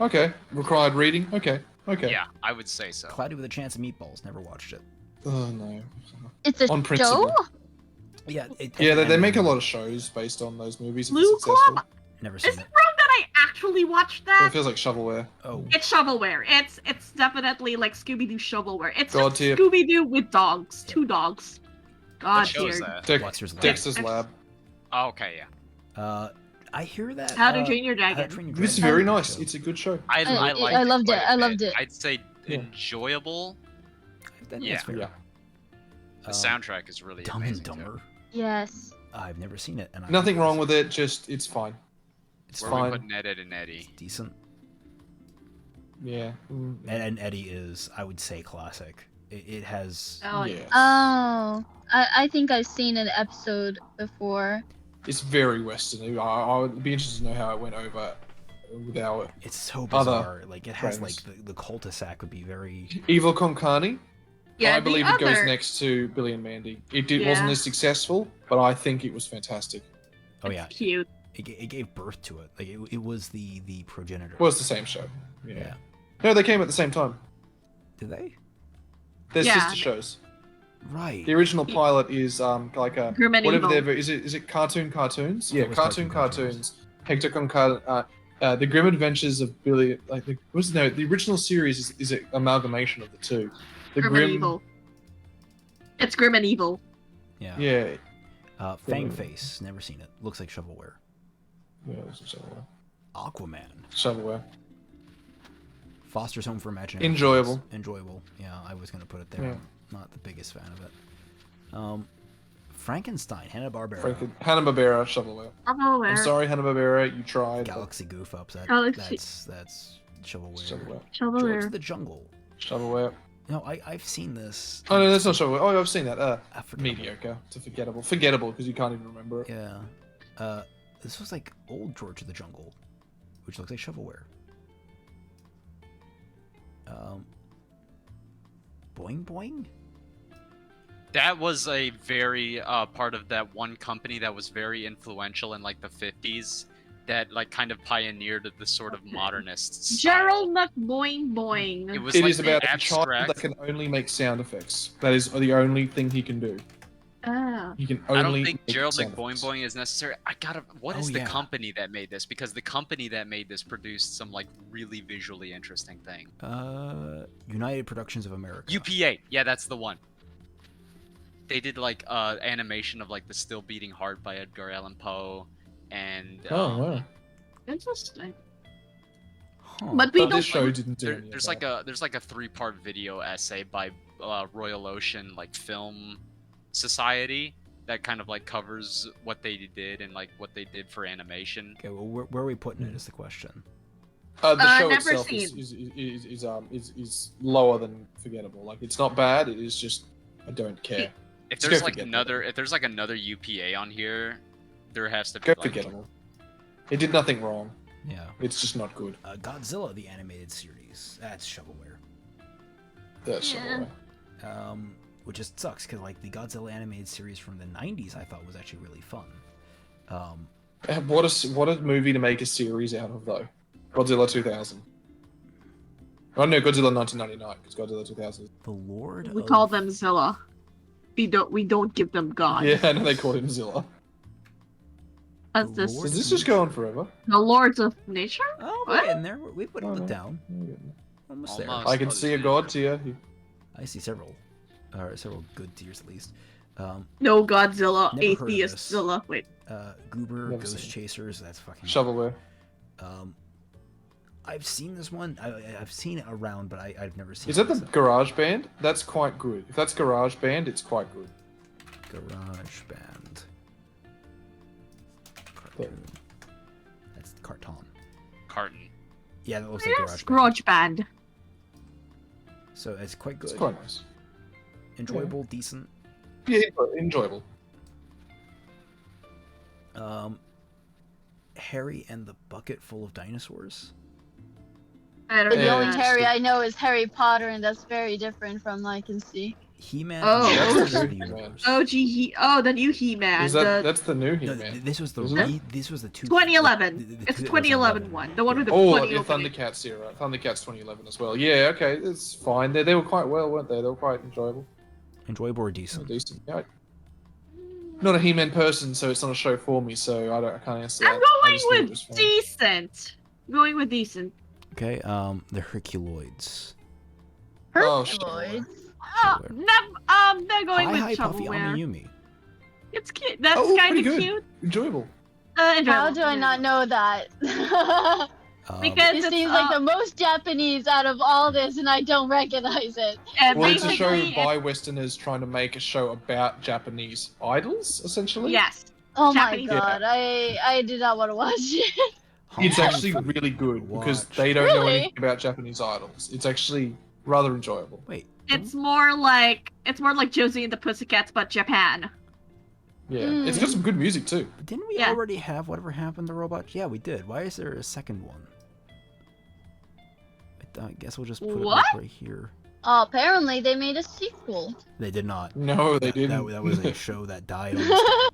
Okay, required reading. Okay. Yeah, I would say so. Cloudy with a Chance of Meatballs. Never watched it. Oh no. It's a On principle. show? Yeah. Yeah, they make a lot of shows based on those movies. If Blue they're successful. Club? Never Is seen it it. wrong that I actually watched So it that? feels like shovelware. Oh. It's shovelware. It's definitely like Scooby-Doo shovelware. It's God just tier. Scooby-Doo with dogs. 2 dogs. God What show is tier. that? Dexter's Lab. Dexter's Lab. Oh, okay, yeah. I hear that. How to Train Your How to Dragon. Train Your This is Dragon very is a good nice. show. It's a good show. I liked I loved quite it, a I loved bit. it. I'd say Yeah. enjoyable. That's Yeah. fair. Yeah. The soundtrack is really Dumb and amazing. too. Dumber. Yes. I've never seen it, and I Nothing think wrong with it. Just it's fine. It's Where we fine. put Ned, Ed, and Eddie. decent. Yeah. And Eddie is, I would say, classic. It has. Oh, Yes. I think I've seen an episode before. It's very Western. I would be interested to know how it went over without It's so Other bizarre. Like it has friends. like the cul-de-sac would be very. Evil Konkani. Yeah, I believe the it goes other- next to Billy and Mandy. It Yeah. wasn't as successful, but I think it was fantastic. Oh It's yeah, cute. it gave birth to it. Like it was the progenitor. It was the same show. Yeah. Yeah. No, they came at the same time. Did they? They're Yeah. sister shows. Right. The original pilot is like a Grim and whatever Evil. their is it cartoons? Yeah, Yeah, it was cartoon Cartoon cartoons. Hector Concar, the Grim Adventures of Billy. Like the original series is an amalgamation of the two. The Grim and Evil. It's Grim and Evil. Yeah. Yeah. Fang Face. Never seen it. Looks like shovelware. Yeah, it was shovelware. Aquaman. Shovelware. Foster's Home for Imaginary Enjoyable. Friends. Enjoyable. Yeah, I was gonna put it there. Yeah. I'm not the biggest fan of it. Frankenstein. Hanna-Barbera. Hanna-Barbera, shovelware. I'm Shovelware. sorry, Hanna-Barbera, you tried. but Galaxy Goof Ups. Galaxy- That's shovelware. Shovelware. George Shovelware. the Jungle. Shovelware. No, I've seen this. Oh no, that's not shovelware. Oh, I've seen that. Unforgettable. Mediocre. It's forgettable. Forgettable because you can't even remember it. Yeah. This was like old George of the Jungle, which looks like shovelware. Boing Boing? That was a very part of that one company that was very influential in like the 50s that like kind of pioneered the sort of modernist style. Gerald McBoing Boing. It was It like is about the a child that abstract. can only make sound effects. That is the only thing he can do. Ah. He can I only. don't think make Gerald sound McBoing effects. Boing is necessary. What is Oh, the yeah. company that made this? Because the company that made this produced some like really visually interesting thing. United Productions of America. UPA, yeah, that's the one. They did like animation of like the Still Beating Heart by Edgar Allan Poe, and Oh wow! Interesting. Huh. But we But don't. this show didn't do any of there's that. like a 3-part video essay by Royal Ocean like Film Society that kind of like covers what they did and like what they did for animation. Okay, well, where are we putting it is the question. The show never itself seen. is lower than forgettable. Like it's not bad. It is just I don't care. If Let's there's go like Forgettable. another UPA on here, there has to be Go like, forgettable. It did nothing wrong. Yeah. It's just not good. Godzilla, the animated series. That's shovelware. That's Yeah. shovelware. Which just sucks because like the Godzilla animated series from the '90s, I thought was actually really fun. What a movie to make a series out of though. Godzilla 2000. Oh no, Godzilla 1999 because Godzilla 2000. The Lord. We of... call them Zilla. We don't give them God. Yeah, I know they called him Zilla. That's this. Lord? Does this just go on forever? The Lords of Nature? Oh, What? we're getting there. We put Oh, it no. down. Almost there. Almost. I can see a god tier. I see several, or several good tiers at least. No Godzilla, Never heard of Atheist this. Zilla. Wait. Goober, Never Ghost seen it. Chasers. That's fucking. Shovelware. I've seen this one. I've seen it around, but I've never seen. Is that the Garage Band? That's quite good. If that's Garage Band, it's quite good. Garage Band? Cartoon. That's carton. Carton. Yeah, that looks like Yes, Garage Band. Garage Band. So it's quite good. It's quite nice. Enjoyable, decent. Yeah, enjoyable. Harry and the Bucket Full of Dinosaurs. I don't The know. only Yeah. Harry I know is Harry Potter, and that's very different from I can see. He-Man. Oh, and that's Masters the of the new He-Man. Universe. the new He-Man. Is that that's the new No, He-Man? this was the Isn't it? this was the 2011. It's 2011 one. The one with the Oh, funny the opening. Thundercats era. Thundercats 2011 as well. Yeah, okay, it's fine. They were quite well, weren't they? They were quite enjoyable. Enjoyable or decent? Decent. Yeah. Not a He-Man person, so it's not a show for me. So I can't answer that. I'm I going just knew it with was fun. decent. Going with decent. Okay. The Herculoids. Oh, Herculoids. They're going Hi, with Puffy Shovelware. Yumi. It's cute. That's Oh, kind pretty of good. cute. Enjoyable. How Enjoyable. do I not know that? Because It it's, seems like the most Japanese out of all this, and I don't recognize it. Well, it's a show basically, by Westerners trying to make a show about Japanese idols, essentially. Yes. Oh Japanese. my god, I did not want to watch it. It's Hong actually Kong food. really good because Watch. they don't know Really? anything about Japanese idols. It's actually rather enjoyable. Wait. It's more like Josie and the Pussycats, but Japan. Yeah, Mm. it's got some good music too. Didn't we Yeah. already have Whatever Happened to Robots? Yeah, we did. Why is there a second one? I guess we'll just put What? it right here. Oh, apparently they made a sequel. They did not. No, they That- didn't. That was a show that died on mistake.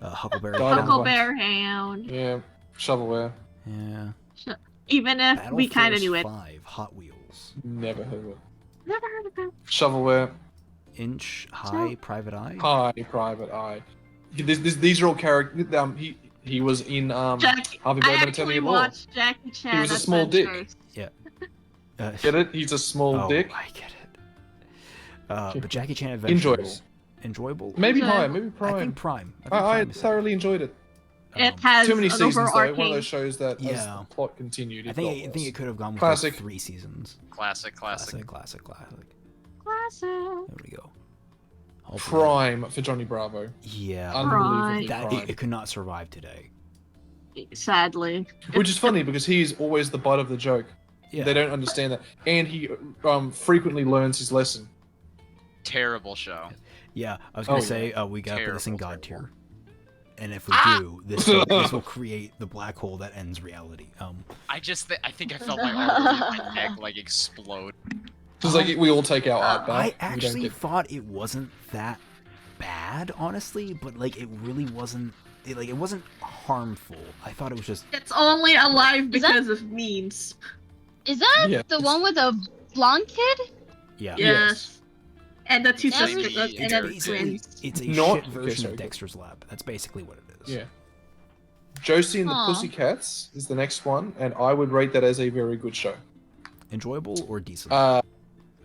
Huckleberry Died on Hound. Huckleberry Hound. Yeah, shovelware. Yeah. Even if Battle we kind of Force knew it. 5, Hot Wheels. Never heard of it. Never heard of that. Shovelware. Inch High Private Eye. Hi, Private Eye. These are all characters. He was in Jackie. Harvey I Birdman actually Attorney at Law. watched Jackie Chan. He was a small dick. Adventures. Get it? He's a small oh, dick. I get it. But Jackie Chan Adventures. Enjoyable. Enjoyable? Maybe Enjoyable. high, maybe Prime. I think Prime. I Prime is- thoroughly enjoyed it. It um, has Too many an seasons though. One of overarching. those shows that as Yeah. the plot continued. I think it could have gone with Classic. like 3 seasons. Classic. Classic. Classic. There we go. Hopefully- Prime for Johnny Bravo. Yeah. Unbelievably That, prime. it could not survive today. Sadly. Which is funny because he is always the butt of the joke. Yeah. They don't understand that, and he frequently learns his lesson. Terrible show. Yeah, I was gonna Oh, say we gotta put this in Terrible, God terrible. tier, and if we do, this will create the black hole that ends reality. I think I felt my artery in my neck like explode. It's like we all take our art back. I we don't actually get- thought it wasn't that bad, honestly, but like it really wasn't. It wasn't harmful. I thought it was just. It's only alive Is that- because of memes. Is that Yeah, the it's- one with the blonde kid? Yeah. Yes. And the two That sisters. was- And It's then basically twins. it's a Not- shit okay, version sorry, of go. Dexter's Lab. That's basically what it is. Yeah. Josie and the Aw. Pussycats is the next one, and I would rate that as a very good show. Enjoyable or decent?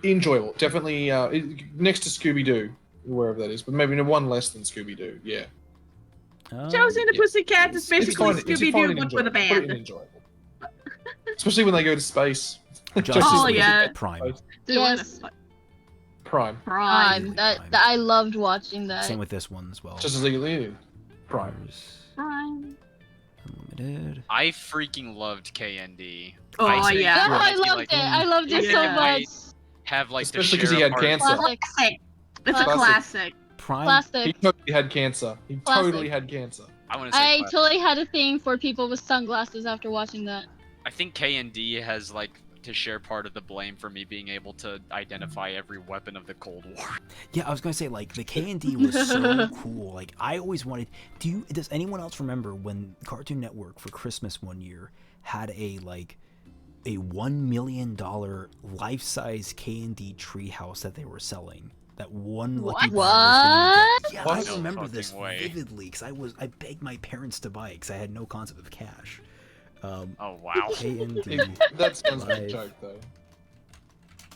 Enjoyable, definitely. Next to Scooby-Doo, wherever that is, but maybe one less than Scooby-Doo. Yeah. Josie and the Yeah. Pussycats is basically fine- Scooby-Doo, fine and but with a enjoyable. Put it in band. enjoyable. Especially when they go to space. Justice Oh, League yeah. Prime. Yes. Prime. Prime. I loved watching that. Same with this one as well. Justice League Unlimited. Prime. There's Prime. Unlimited. I freaking loved KND. Oh, I think yeah. Yeah, I honestly, loved like, it. I loved it so Yeah. much. have like Especially the 'cause he share had of cancer. Classic. Classic. It's a Classic. classic. Prime. He Classic. totally had cancer. He Classic. totally had cancer. I want to say I classic. totally had a thing for people with sunglasses after watching that. I think KND has like to share part of the blame for me being able to identify every weapon of the Cold War. Yeah, I was gonna say like the K&D was so cool. Like I always wanted. Does anyone else remember when Cartoon Network for Christmas one year had a $1 million life-size K&D treehouse that they were selling? That one lucky What? buyer was gonna get. Yeah, What? I remember No this fucking way. vividly because I begged my parents to buy it because I had no concept of cash. Oh wow. K&D That sounds like a Life. joke, though.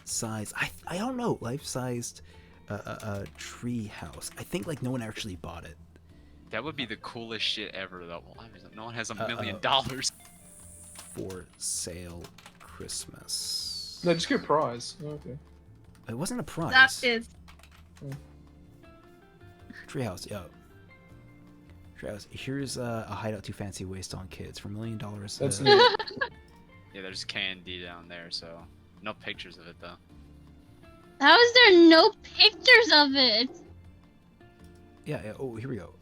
size. I don't know. Life-sized tree house. I think like no one actually bought it. That would be the coolest shit ever though. Well, no one has $1 million. for sale Christmas. No, just get a prize. Oh, okay. It wasn't a prize. That is. Treehouse, yo. Treehouse, here's a hideout too fancy waste on kids for $1 million. That's neat. Yeah, there's candy down there, so no pictures of it though. How is there no pictures of it? Yeah. Oh, here we go.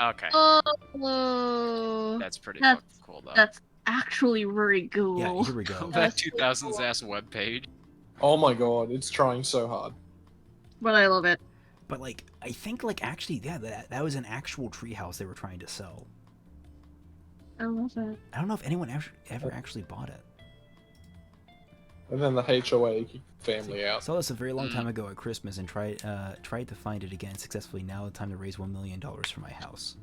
Okay, Oh. that's pretty That's- fucking cool though. That's actually very cool. Yeah, here we go. That That's 2000s ass webpage. Oh my god, it's trying so hard. But I love it. But like, I think like actually, yeah, that was an actual treehouse they were trying to sell. I love it. I don't know if anyone ever actually bought it. And then the HOA kicked the family out. Saw this a very long time ago at Christmas and tried to find it again successfully. Now the time to raise $1 million for my house.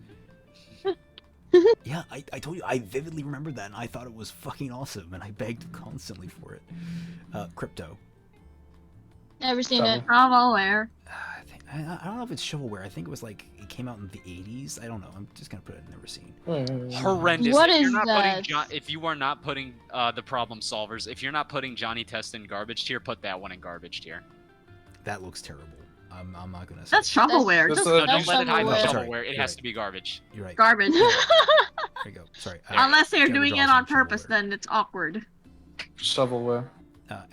Yeah, I told you, I vividly remember that, and I thought it was fucking awesome, and I begged constantly for it. Crypto. Never seen it. I'm aware. I don't know if it's shovelware. I think it was like it came out in the 80s. I don't know. I'm just gonna put it never seen. Horrendous. What if is you're not that? if you are not putting the problem solvers, if you're not putting Johnny Test in garbage tier, put that one in garbage tier. That looks terrible. I'm not gonna say. That's shovelware. That's Just the- No, don't let it hide the shovelware. Sorry, shovelware. It you're has right. to be garbage. You're right. garbage. There you go. Sorry. Unless they're Camera doing it draws on on purpose, shovelware. then it's awkward. Shovelware.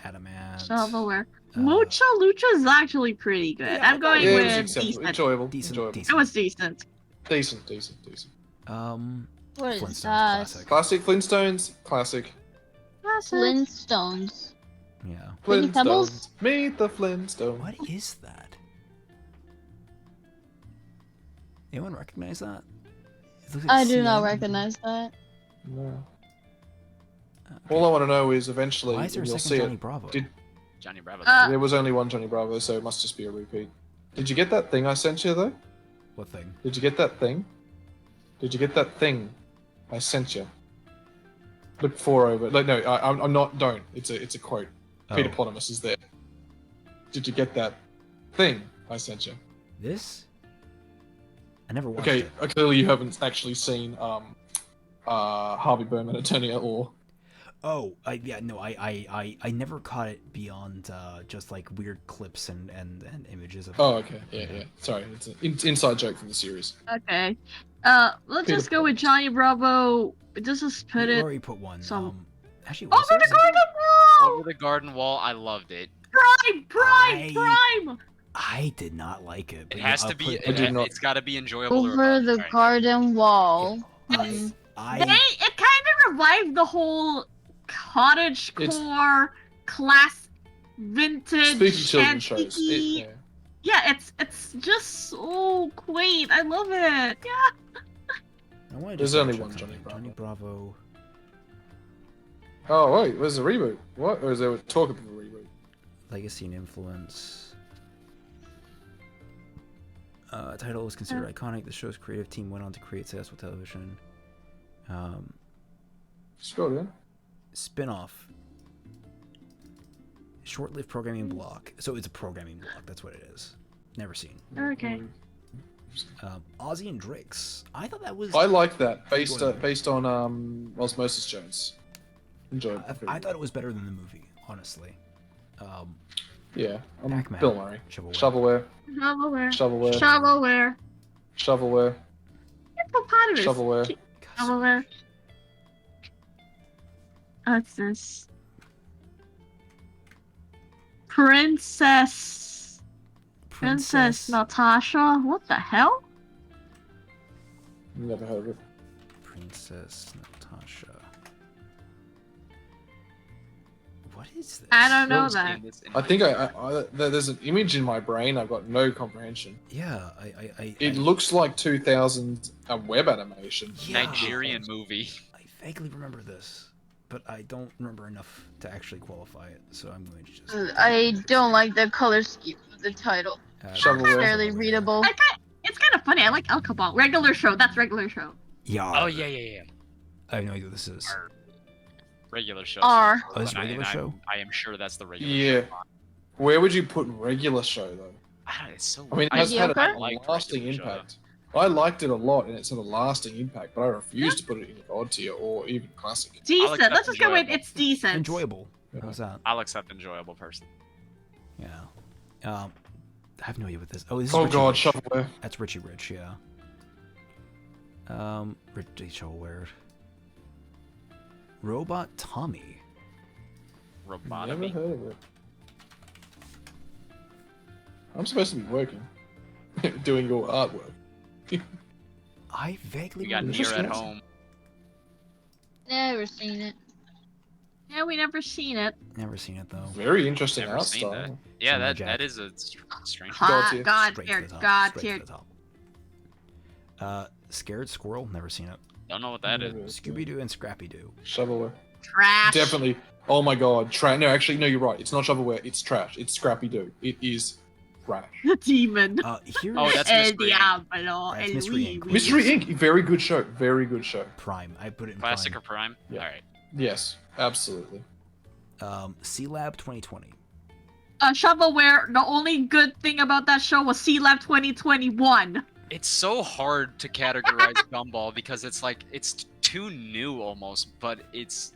Adamant. Shovelware. Uh, Lucha is actually pretty good. Yeah, I'm going Yeah, it was with acceptable. decent. Enjoyable. Decent. Enjoyable. It Decent. was decent. Decent. What is Flintstones that? classic. Classic Flintstones. Classic. Flintstones. Yeah. Tiny Pebbles? Flintstones. Meet the Flintstones. What is that? Anyone recognize that? It looks like I do not CN. recognize that. No. Okay. All I want to know is eventually Why is there a you'll second see Johnny it. Bravo? Did- Johnny Bravo. There was only one Johnny Bravo, so it must just be a repeat. Did you get that thing I sent you though? What thing? Did you get that thing? Did you get that thing I sent you? Look over. Like no, I'm not. Don't. It's a quote. Peter Oh, Plonimus is there. Did you get that thing I sent you? this? I never watched Okay, it. clearly you haven't actually seen Harvey Berman, Attorney at Law. Oh, I never caught it beyond just like weird clips and images of. Oh, okay. Yeah. Sorry, it's an inside joke from the series. Okay. Let's Peter just go with Johnny Bravo. Just put You it already put one. some- Actually, was over there the garden wall. Over the garden wall, I loved it. Prime. I did not like it. But It yeah, has I'll to be. put- I did not- It's got to be enjoyable. to Over rewatch, the right? garden wall. It I kind of revived the whole cottage It's- core class vintage Spooky children's shows. antique-y. Yeah. Yeah, it's just so quaint. I love it. Yeah. I wanted to There's just only check one something. Johnny Bravo. Oh wait, there's a reboot. What? Or is there talk of a reboot? Legacy and influence. Title was considered iconic. The show's creative team went on to create successful television. Scroll down. Spin-off. Short-lived programming block. So it's a programming block. That's what it is. Never seen. Okay. Ozzy and Drix. I thought that was. I like that based Enjoyable. based on Osmosis Jones. Enjoyable. I thought it was better than the movie, honestly. Yeah. Pac-Man. Bill Murray. Shovelware. Shovelware. Shovelware. Shovelware. Shovelware. Shovelware. Hippopotamus. Shovelware. Shovelware. What's this? Princess Natasha. What the hell? Never heard of it. Princess Natasha. What is this? I don't know What that. I think there's an image in my brain. I've got no comprehension. Yeah, It looks like 2000 a web animation. Yeah. Nigerian movie. I vaguely remember this, but I don't remember enough to actually qualify it. So I'm going to just. I don't like the color scheme of the title. Shovelware. Barely readable. It's kind of funny. I like El Capone. Regular show. That's regular show. Yeah. Oh yeah. I have no idea what this is. Regular show. R. Oh, this is And regular show? I am sure that's the regular Yeah. show. Where would you put regular show though? It's so. I mean, it has had Mediocre? a lasting regular show. impact. I liked it a lot, and it's had a lasting impact. But I refuse to put it in God tier or even classic. Decent. accept Let's just go with enjoyable. it's decent. Enjoyable. Yeah. How's that? I'll accept enjoyable person. Yeah. I have no idea what this. Oh, this is Oh Richie God, Rich. shovelware. That's Richie Rich, yeah. Richie Shovelware. Robot Tommy. Never Robotomy. heard of it. I'm supposed to be working, doing your artwork. I vaguely We got remember Nier this. at Interesting. home. Never seen it. Yeah, we never seen it. Never seen it though. Very interesting Never art seen style. that. Yeah, Samurai that Jack. is a strange. God, tier. God Straight tier, to the top. God Straight tier. to the top. Scared Squirrel. Never seen it. Don't know what that is. Never- Scooby-Doo and Scrappy-Doo. Shovelware. Trash. Definitely. Oh my God, trash. No, actually, no, you're right. It's not shovelware. It's trash. It's Scrappy Doo. It is trash. The demon. Here's Oh, that's El Mystery Inc. Diablo. That's El Mystery Inc. Wee Mystery Wee. Inc. Very good show. Very good show. Prime. I put it in Classic or Prime. prime? Yeah. All right. Yes, absolutely. C-Lab 2020. Shovelware, the only good thing about that show was C-Lab 2021. It's so hard to categorize Gumball because it's like it's too new almost, but it's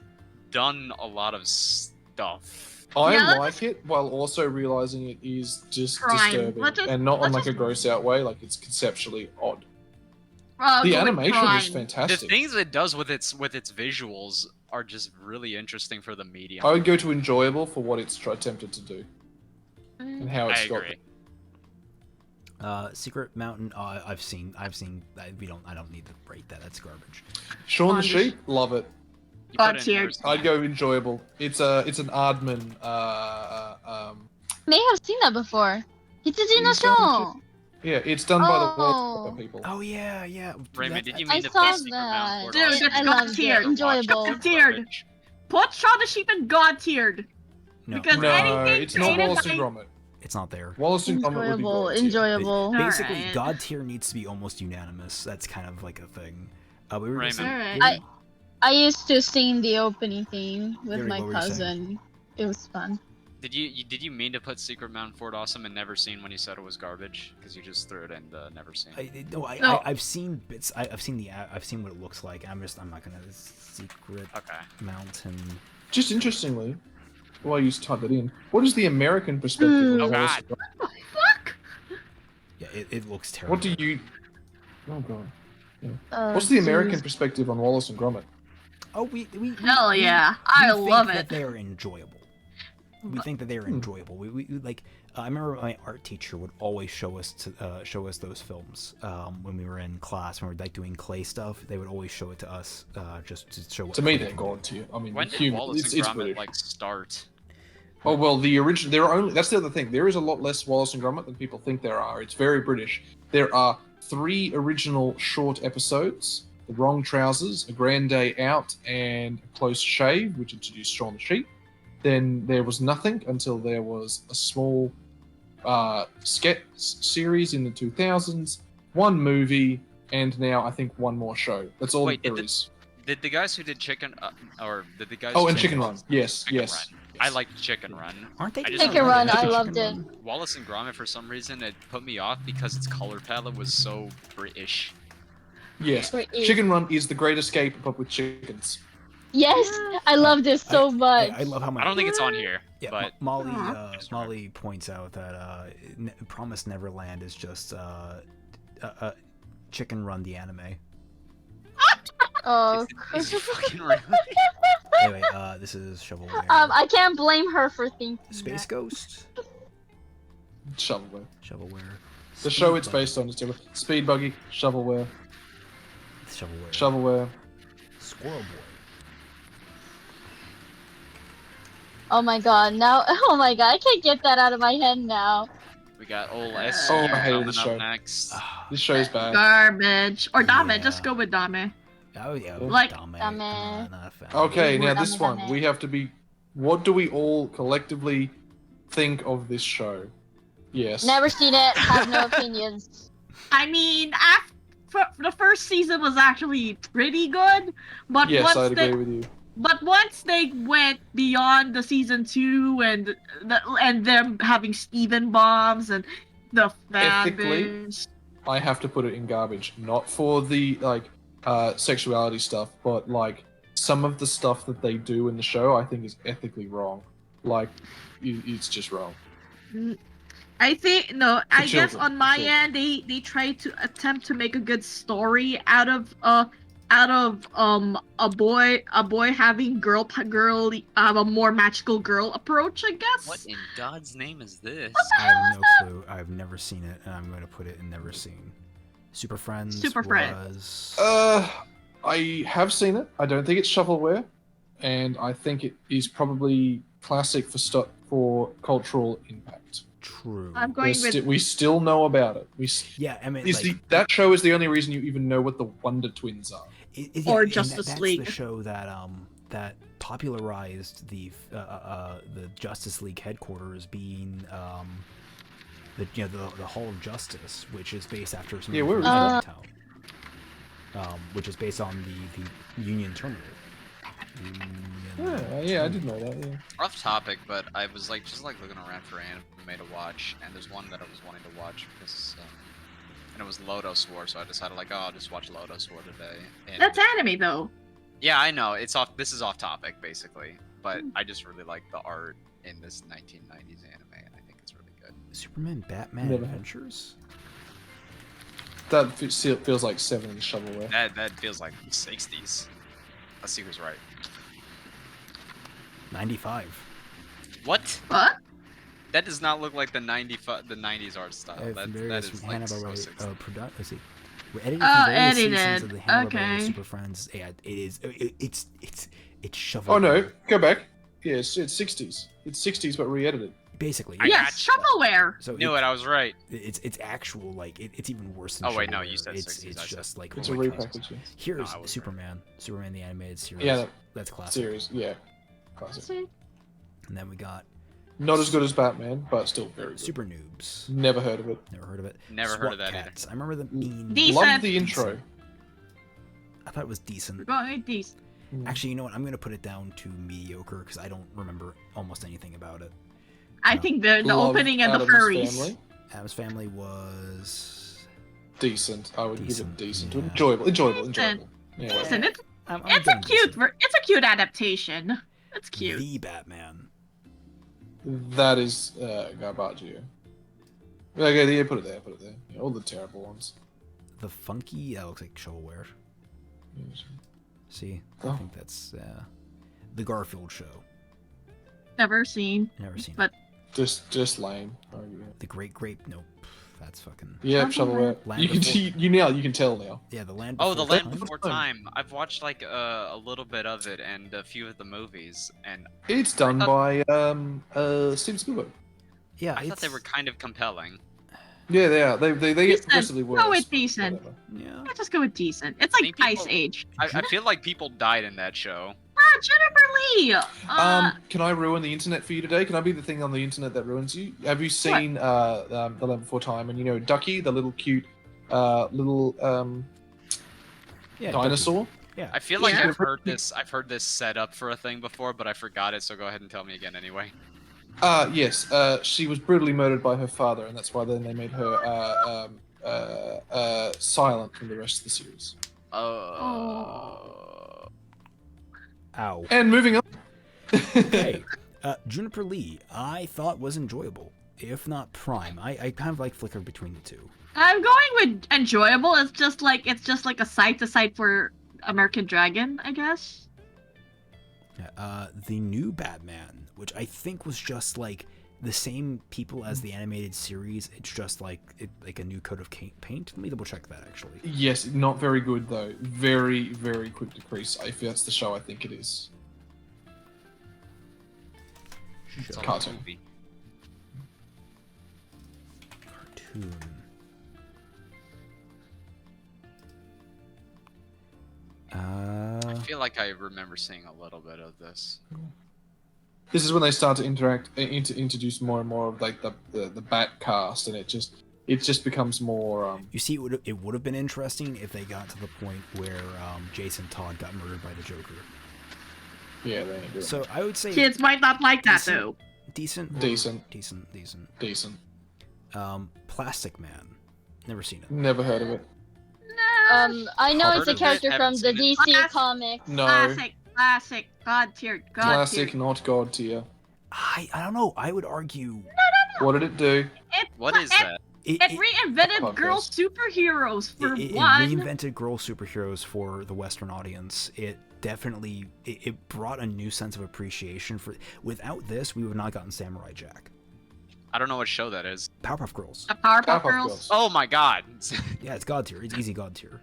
done a lot of stuff. I Yeah, like it while also realizing it is just Prime. disturbing Let's just- and not on let's like a just- gross out way. Like it's conceptually odd. Go The with animation Prime. is The fantastic. things it does with its visuals are just really interesting for the medium. I would go to enjoyable for what it's attempted to do and how I it's got. agree. Secret Mountain. I've seen. I don't need to rate that. That's garbage. Shaun the On the Sheep, love it. You God put in tier. yours. I'd go enjoyable. It's an Aardman. May have seen that before. It's a Is that dinosaur. Yeah, it's done by the Oh. World people. Oh yeah, yeah. Raymond, did you I mean to saw put Secret that. Mountain Dude, Portal? it's I God loved tier. it. Enjoyable. God tiered. Put Shaun the Sheep in God tiered. No, Because No, anything it's not created Wallace and by- Gromit. it's not there. Wallace and Gromit would be Enjoyable. God tier. Enjoyable. Basically, Alright. God tier needs to be almost unanimous. That's kind of like a thing. We were Raymond. saying- Alright. I used to sing the opening theme with Gary, my what were you saying? cousin. It was fun. Did you mean to put Secret Mountain Fort Awesome and Never Seen when you said it was garbage? Because you just threw it in the Never Seen. No. I've seen bits. I've seen I've seen what it looks like. I'm not gonna Secret Okay. Mountain. Just interestingly, while you type it in, what is the American perspective Hmm. on Oh, Wallace God. and Gromit? What the fuck? Yeah, it looks terrible. What do you? Oh God. Oh, What's the American jeez. perspective on Wallace and Gromit? Oh, we Hell yeah. I think love that it. they are enjoyable. We think that they are enjoyable. We like. I remember my art teacher would always show us those films when we were in class when we were like doing clay stuff. They would always show it to us just to show. What To me, clay they're can do. God tier. I mean, When did human. Wallace It's and Gromit British. like start? Oh well, the original. There are only. That's the other thing. There is a lot less Wallace and Gromit than people think there are. It's very British. There are 3 original short episodes: The Wrong Trousers, A Grand Day Out, and A Close Shave, which introduced Shaun the Sheep. Then there was nothing until there was a small sketch series in the 2000s, 1 movie, and now I think 1 more show. That's all Wait, there did is. Did the guys who did Chicken or did the guys? Oh, who and did Chicken Run. Yes, Chicken yes. Run. I liked Chicken Run. Aren't they? I doing just- Chicken Run, I Chicken loved it. Run? Wallace and Gromit, for some reason, it put me off because its color palette was so British. Yes. British. Chicken Run is the Great Escape, but with chickens. Yes, I love this so much. I love how much. I don't think it's on here, Yeah, but Molly. Aw. Molly points out that Promised Neverland is just Chicken Run the anime. Oh. is it fucking really? Anyway, this is Shovelware. I can't blame her for thinking Space that. Ghost. Shovelware. Shovelware. The show it's Speed Buggy. based on is terrible. Speed Buggy, Shovelware, Shovelware. Shovelware. Squirrel Boy. Oh my god, now, oh my god, I can't get that out of my head now. We got old S Oh, I hated this coming show. up next. Ah, This show's bad. Garbage. Or Dame. Yeah. Just go with Dame. oh yeah. Like- Dame. Dame. Not a fan. Okay, now Dame, this one, dame. we have to be. What do we all collectively think of this show? Yes. Never seen it, have no opinions. I mean, the first season was actually pretty good, but Yes, once I'd they agree with you. but once they went beyond the season 2 and them having Steven bombs and the fan Ethically, base, I have to put it in garbage. Not for the sexuality stuff, but like some of the stuff that they do in the show, I think is ethically wrong. Like, it's just wrong. I think no. I guess children, on my children. end, they try to attempt to make a good story out of a boy having a more magical girl approach. I guess. What in God's name is this? I have no clue. I've never seen it, and I'm going to put it in never seen. Super Friends Super Friends. was... I have seen it. I don't think it's shovelware, and I think it is probably classic for cultural impact. True. I'm going with. We still know about it. Yeah, I mean, that show is the only reason you even know what the Wonder Twins are. Or and Justice League. That's the show that that popularized the Justice League headquarters being the Hall of Justice, which is based after some where is that? Which is based on the Union Terminal. Yeah, I did know that. Yeah. Rough topic, but I was just looking around for anime to watch, and there's one that I was wanting to watch because, and it was Lodos War, so I decided I'll just watch Lodos War today. And, That's anime though. Yeah, I know it's off. This is off topic basically, but I just really like the art in this 1990s anime, and I think it's really good. Superman Batman Never. Adventures. That feels like 70s shovelware. That feels like 60s. Let's see who's right. 95. What? What? That does not look like the 90s art style. That Various is from like so Hanna-Barbera 60s. Let's see. We're editing Oh, from various seasons edited. of the Hanna-Barbera Okay. Super Friends. Yeah, it's shovelware. Oh no, go back. Yeah, it's 60s. It's 60s but re-edited. Basically. I Yes, got you. shovelware. So Knew it. I was right. It's actual it's even worse than Oh, wait, no, shovelware. you said it's 60s, I said- just like It's a oh my God. repackage. Yeah. Here's No, I was Superman the animated series. Yeah, that's classic. series. Yeah, classic. And then we got Not as good as Batman, but still very good. Super Noobs. Never heard of it. Never heard of it. Never heard of that either. Cats. I remember them being Decent. Love the intro. I thought it was decent. We're going with these. Actually, you know what? I'm gonna put it down to mediocre because I don't remember almost anything about it. I No. think the Love opening and the Addams furries. Family. Adam's Family was Decent. I would Decent, give it decent. yeah. Enjoyable. Decent. Yeah. Listen, it's I'm it's a done cute decent. it's a cute adaptation. It's cute. The Batman. That is garbage. Okay, yeah, put it there. Yeah, all the terrible ones. The Funky. That looks like shovelware. See, I Oh. think that's the Garfield Show. Never seen. Never seen But it. Just lame. Oh, yeah. The Great Grape. Nope. That's fucking. Yeah, Shovelware. shovelware. Land You can Before- you can tell now. Yeah, the Land. Oh, The Before Land Time? Before Time. I've watched a little bit of it and a few of the movies, and It's done by Steven Spielberg. Yeah, I thought they were kind of compelling. Yeah, they are. They get Decent. progressively worse. Go with decent. Whatever. Yeah. Let's just go with decent. It's I like think Ice people- Age. I feel like people died in that show. Jennifer Lee. Can I ruin the internet for you today? Can I be the thing on the internet that ruins you? Have you seen The Land Before Time? And you know Ducky, the little cute little Yeah. dinosaur? Yeah. I feel like Yeah. I've heard this set up for a thing before, but I forgot it. So go ahead and tell me again anyway. Yes. She was brutally murdered by her father, and that's why then they made her silent from the rest of the series. Ow. And moving on. Hey, Juniper Lee, I thought was enjoyable, if not prime. I kind of like flicker between the two. I'm going with enjoyable. It's just like a side to side for American Dragon, I guess. The new Batman, which I think was just like the same people as the animated series. It's just like a new coat of paint. Let me double check that actually. Yes, not very good though. Very, very quick decrease. If that's the show I think it is. It's all Cartoon. a movie. Cartoon. I feel like I remember seeing a little bit of this. This is when they start to introduce more and more of like the Bat cast, and it just becomes more. You see, it would have been interesting if they got to the point where Jason Todd got murdered by the Joker. Yeah, they ain't good. So I would say Kids might not like that Decent. though. decent. Decent. Decent. Decent. Plastic Man. Never seen it. Never heard of it. No. I know it's Heard a of it, character from haven't the seen DC comics. No. Classic. God tier. Classic, not god tier. I don't know. I would argue What did it do? What is that? It reinvented Powerpuff girl Girls. superheroes for it one. reinvented girl superheroes for the Western audience. It definitely it brought a new sense of appreciation for. Without this, we would not have gotten Samurai Jack. I don't know what show that is. Powerpuff Girls. The Powerpuff Powerpuff Girls. Girls. Oh my god. Yeah, it's god tier. It's easy god tier.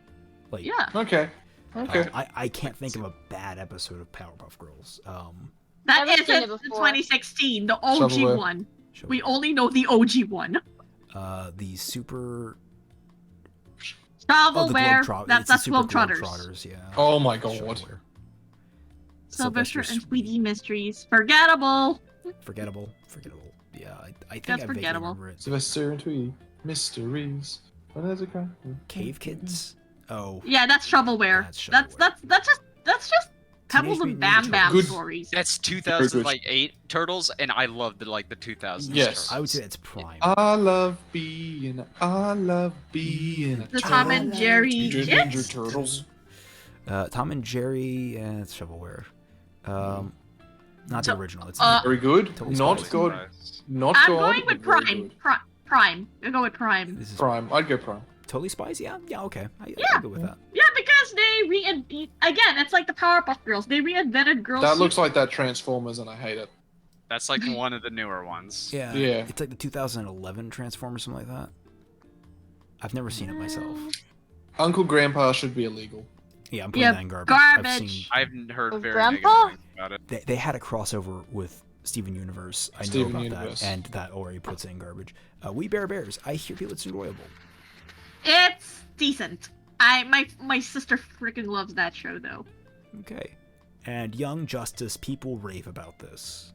Like Yeah. Okay. Okay. I can't think of a bad episode of Powerpuff Girls. That Never seen isn't it the before. 2016, the OG Shovelware. one. show We me. only know the OG one. The super Shovelware. Globetrot- That's it's the Super Globetrotters. Globetrotters, yeah. Oh my god. Shovelware. Sylvester and Sweetie Mysteries. Forgettable. Forgettable. Yeah, I think That's I vaguely forgettable. remember it. Sylvester and Tweety. Mysteries. When is it going? Cave Kids. Oh, Yeah, that's Shovelware. That's That's Shovelware. that's just Pebbles Teenage and Mutant Bam Ninja Bam Good. stories. That's 2008 Turtles, and I loved the 2000s. Yes. Turtles. I would say it's prime. I love being a The turtle. Tom and Jerry Teenage hits? Ninja Turtles. Tom and Jerry, it's shovelware. Not the So, original. It's Very good. Totally Not spicy. good. Not I'm god. going with but very Prime. good. Prime. I'll go with Prime. This is Prime. I'd go Prime. totally spicy. Yeah, okay. I'll go with that. Yeah, because they again, it's like the Powerpuff Girls. They reinvented girls. That looks like that Transformers, and I hate it. That's like one of the newer ones. Yeah, Yeah. It's like the 2011 Transformers, something like that. I've never seen it myself. Uncle Grandpa should be illegal. Yeah, I'm putting Yeah, that in garbage. I've garbage. seen I've heard Of very Grandpa? negative things about it. they had a crossover with Steven Universe. I know Steven about Universe. that, and that already puts it in garbage. We Bear Bears. I hear people it's enjoyable. It's decent. My sister freaking loves that show though. Okay. And Young Justice, people rave about this.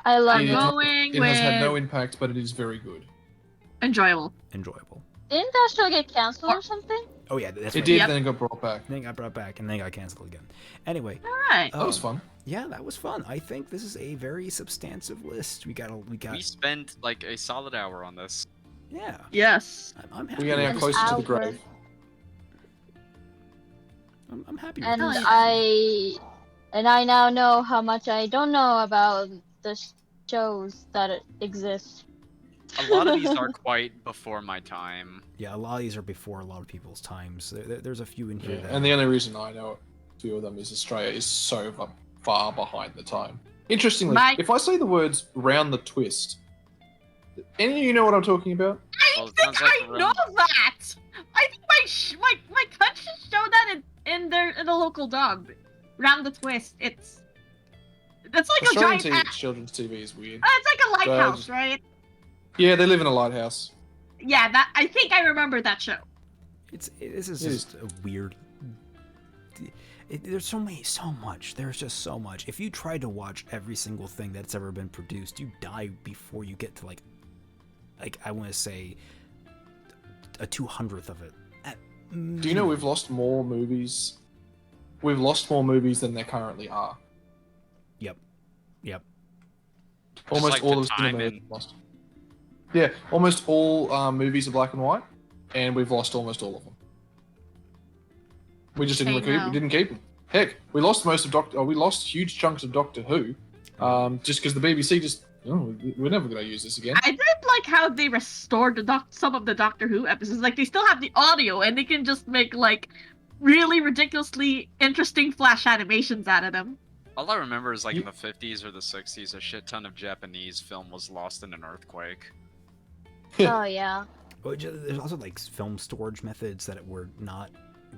I love It- it. Going It with has had no impact, but it is very good. enjoyable. Enjoyable. Didn't that show get canceled or something? Oh yeah, that's It right. did, Yep. then it got brought back. Then it got brought back, and then it got canceled again. Anyway, All right. That was fun. Yeah, that was fun. I think this is a very substantive list. We got. We spent like a solid hour on this. Yeah, Yes. I'm happy. We are now with closer to the hour. grave. I'm happy with And this. I now know how much I don't know about the shows that exist. A lot of these are quite before my time. Yeah, a lot of these are before a lot of people's times. There's a few in here. Yeah. That And the only reason I know a few of them is Australia is so far behind the time. Interestingly, Mike- if I say the words round the twist, any of you know what I'm talking about? Well, I it think sounds like I around- know that. I think my country showed that in the local dub. Round the twist. It's like Australian a giant. children's TV is weird. It's like a lighthouse, just- right? Yeah, they live in a lighthouse. Yeah, that I think I remember that show. this is It is. just a weird. There's so much. There's just so much. If you try to watch every single thing that's ever been produced, you die before you get to like I want to say a 200th of it. Do you know we've lost more movies? We've lost more movies than there currently are. Yep. Almost like all the of cinema time is in- lost. Yeah, almost all movies are black and white, and we've lost almost all of them. We just didn't Hey, keep. no. We didn't keep them. Heck, we lost most of Doctor. We lost huge chunks of Doctor Who, just because the BBC just. Oh, we're never going to use this again. I did like how they restored some of the Doctor Who episodes. Like they still have the audio, and they can just make like really ridiculously interesting flash animations out of them. All I remember is like You- in the 50s or the 60s, a shit ton of Japanese film was lost in an earthquake. Oh yeah. But there's also like film storage methods that were not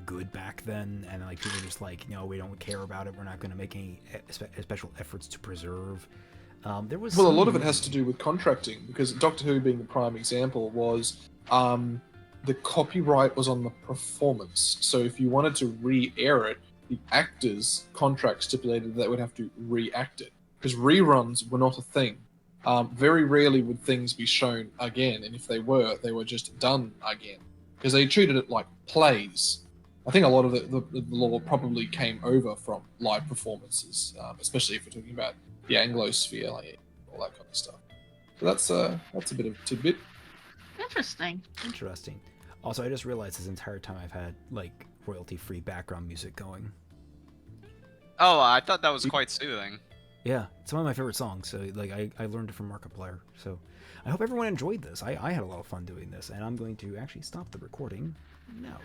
good back then, and like people were just like, no, we don't care about it. We're not going to make any special efforts to preserve. There was Well, a some lot of it has movie- to do with contracting, because Doctor Who being the prime example was the copyright was on the performance. So if you wanted to re-air it, the actors' contract stipulated that they would have to re-act it, because reruns were not a thing. Very rarely would things be shown again, and if they were just done again, because they treated it like plays. I think a lot of the law probably came over from live performances, especially if we're talking about the Anglosphere, like all that kind of stuff. So that's a bit of tidbit. Interesting. Interesting. Also, I just realized this entire time I've had like royalty-free background music going. Oh, I thought that was quite soothing. Yeah, it's one of my favorite songs. So like I learned it from Markiplier. So I hope everyone enjoyed this. I had a lot of fun doing this, and I'm going to actually stop the recording now.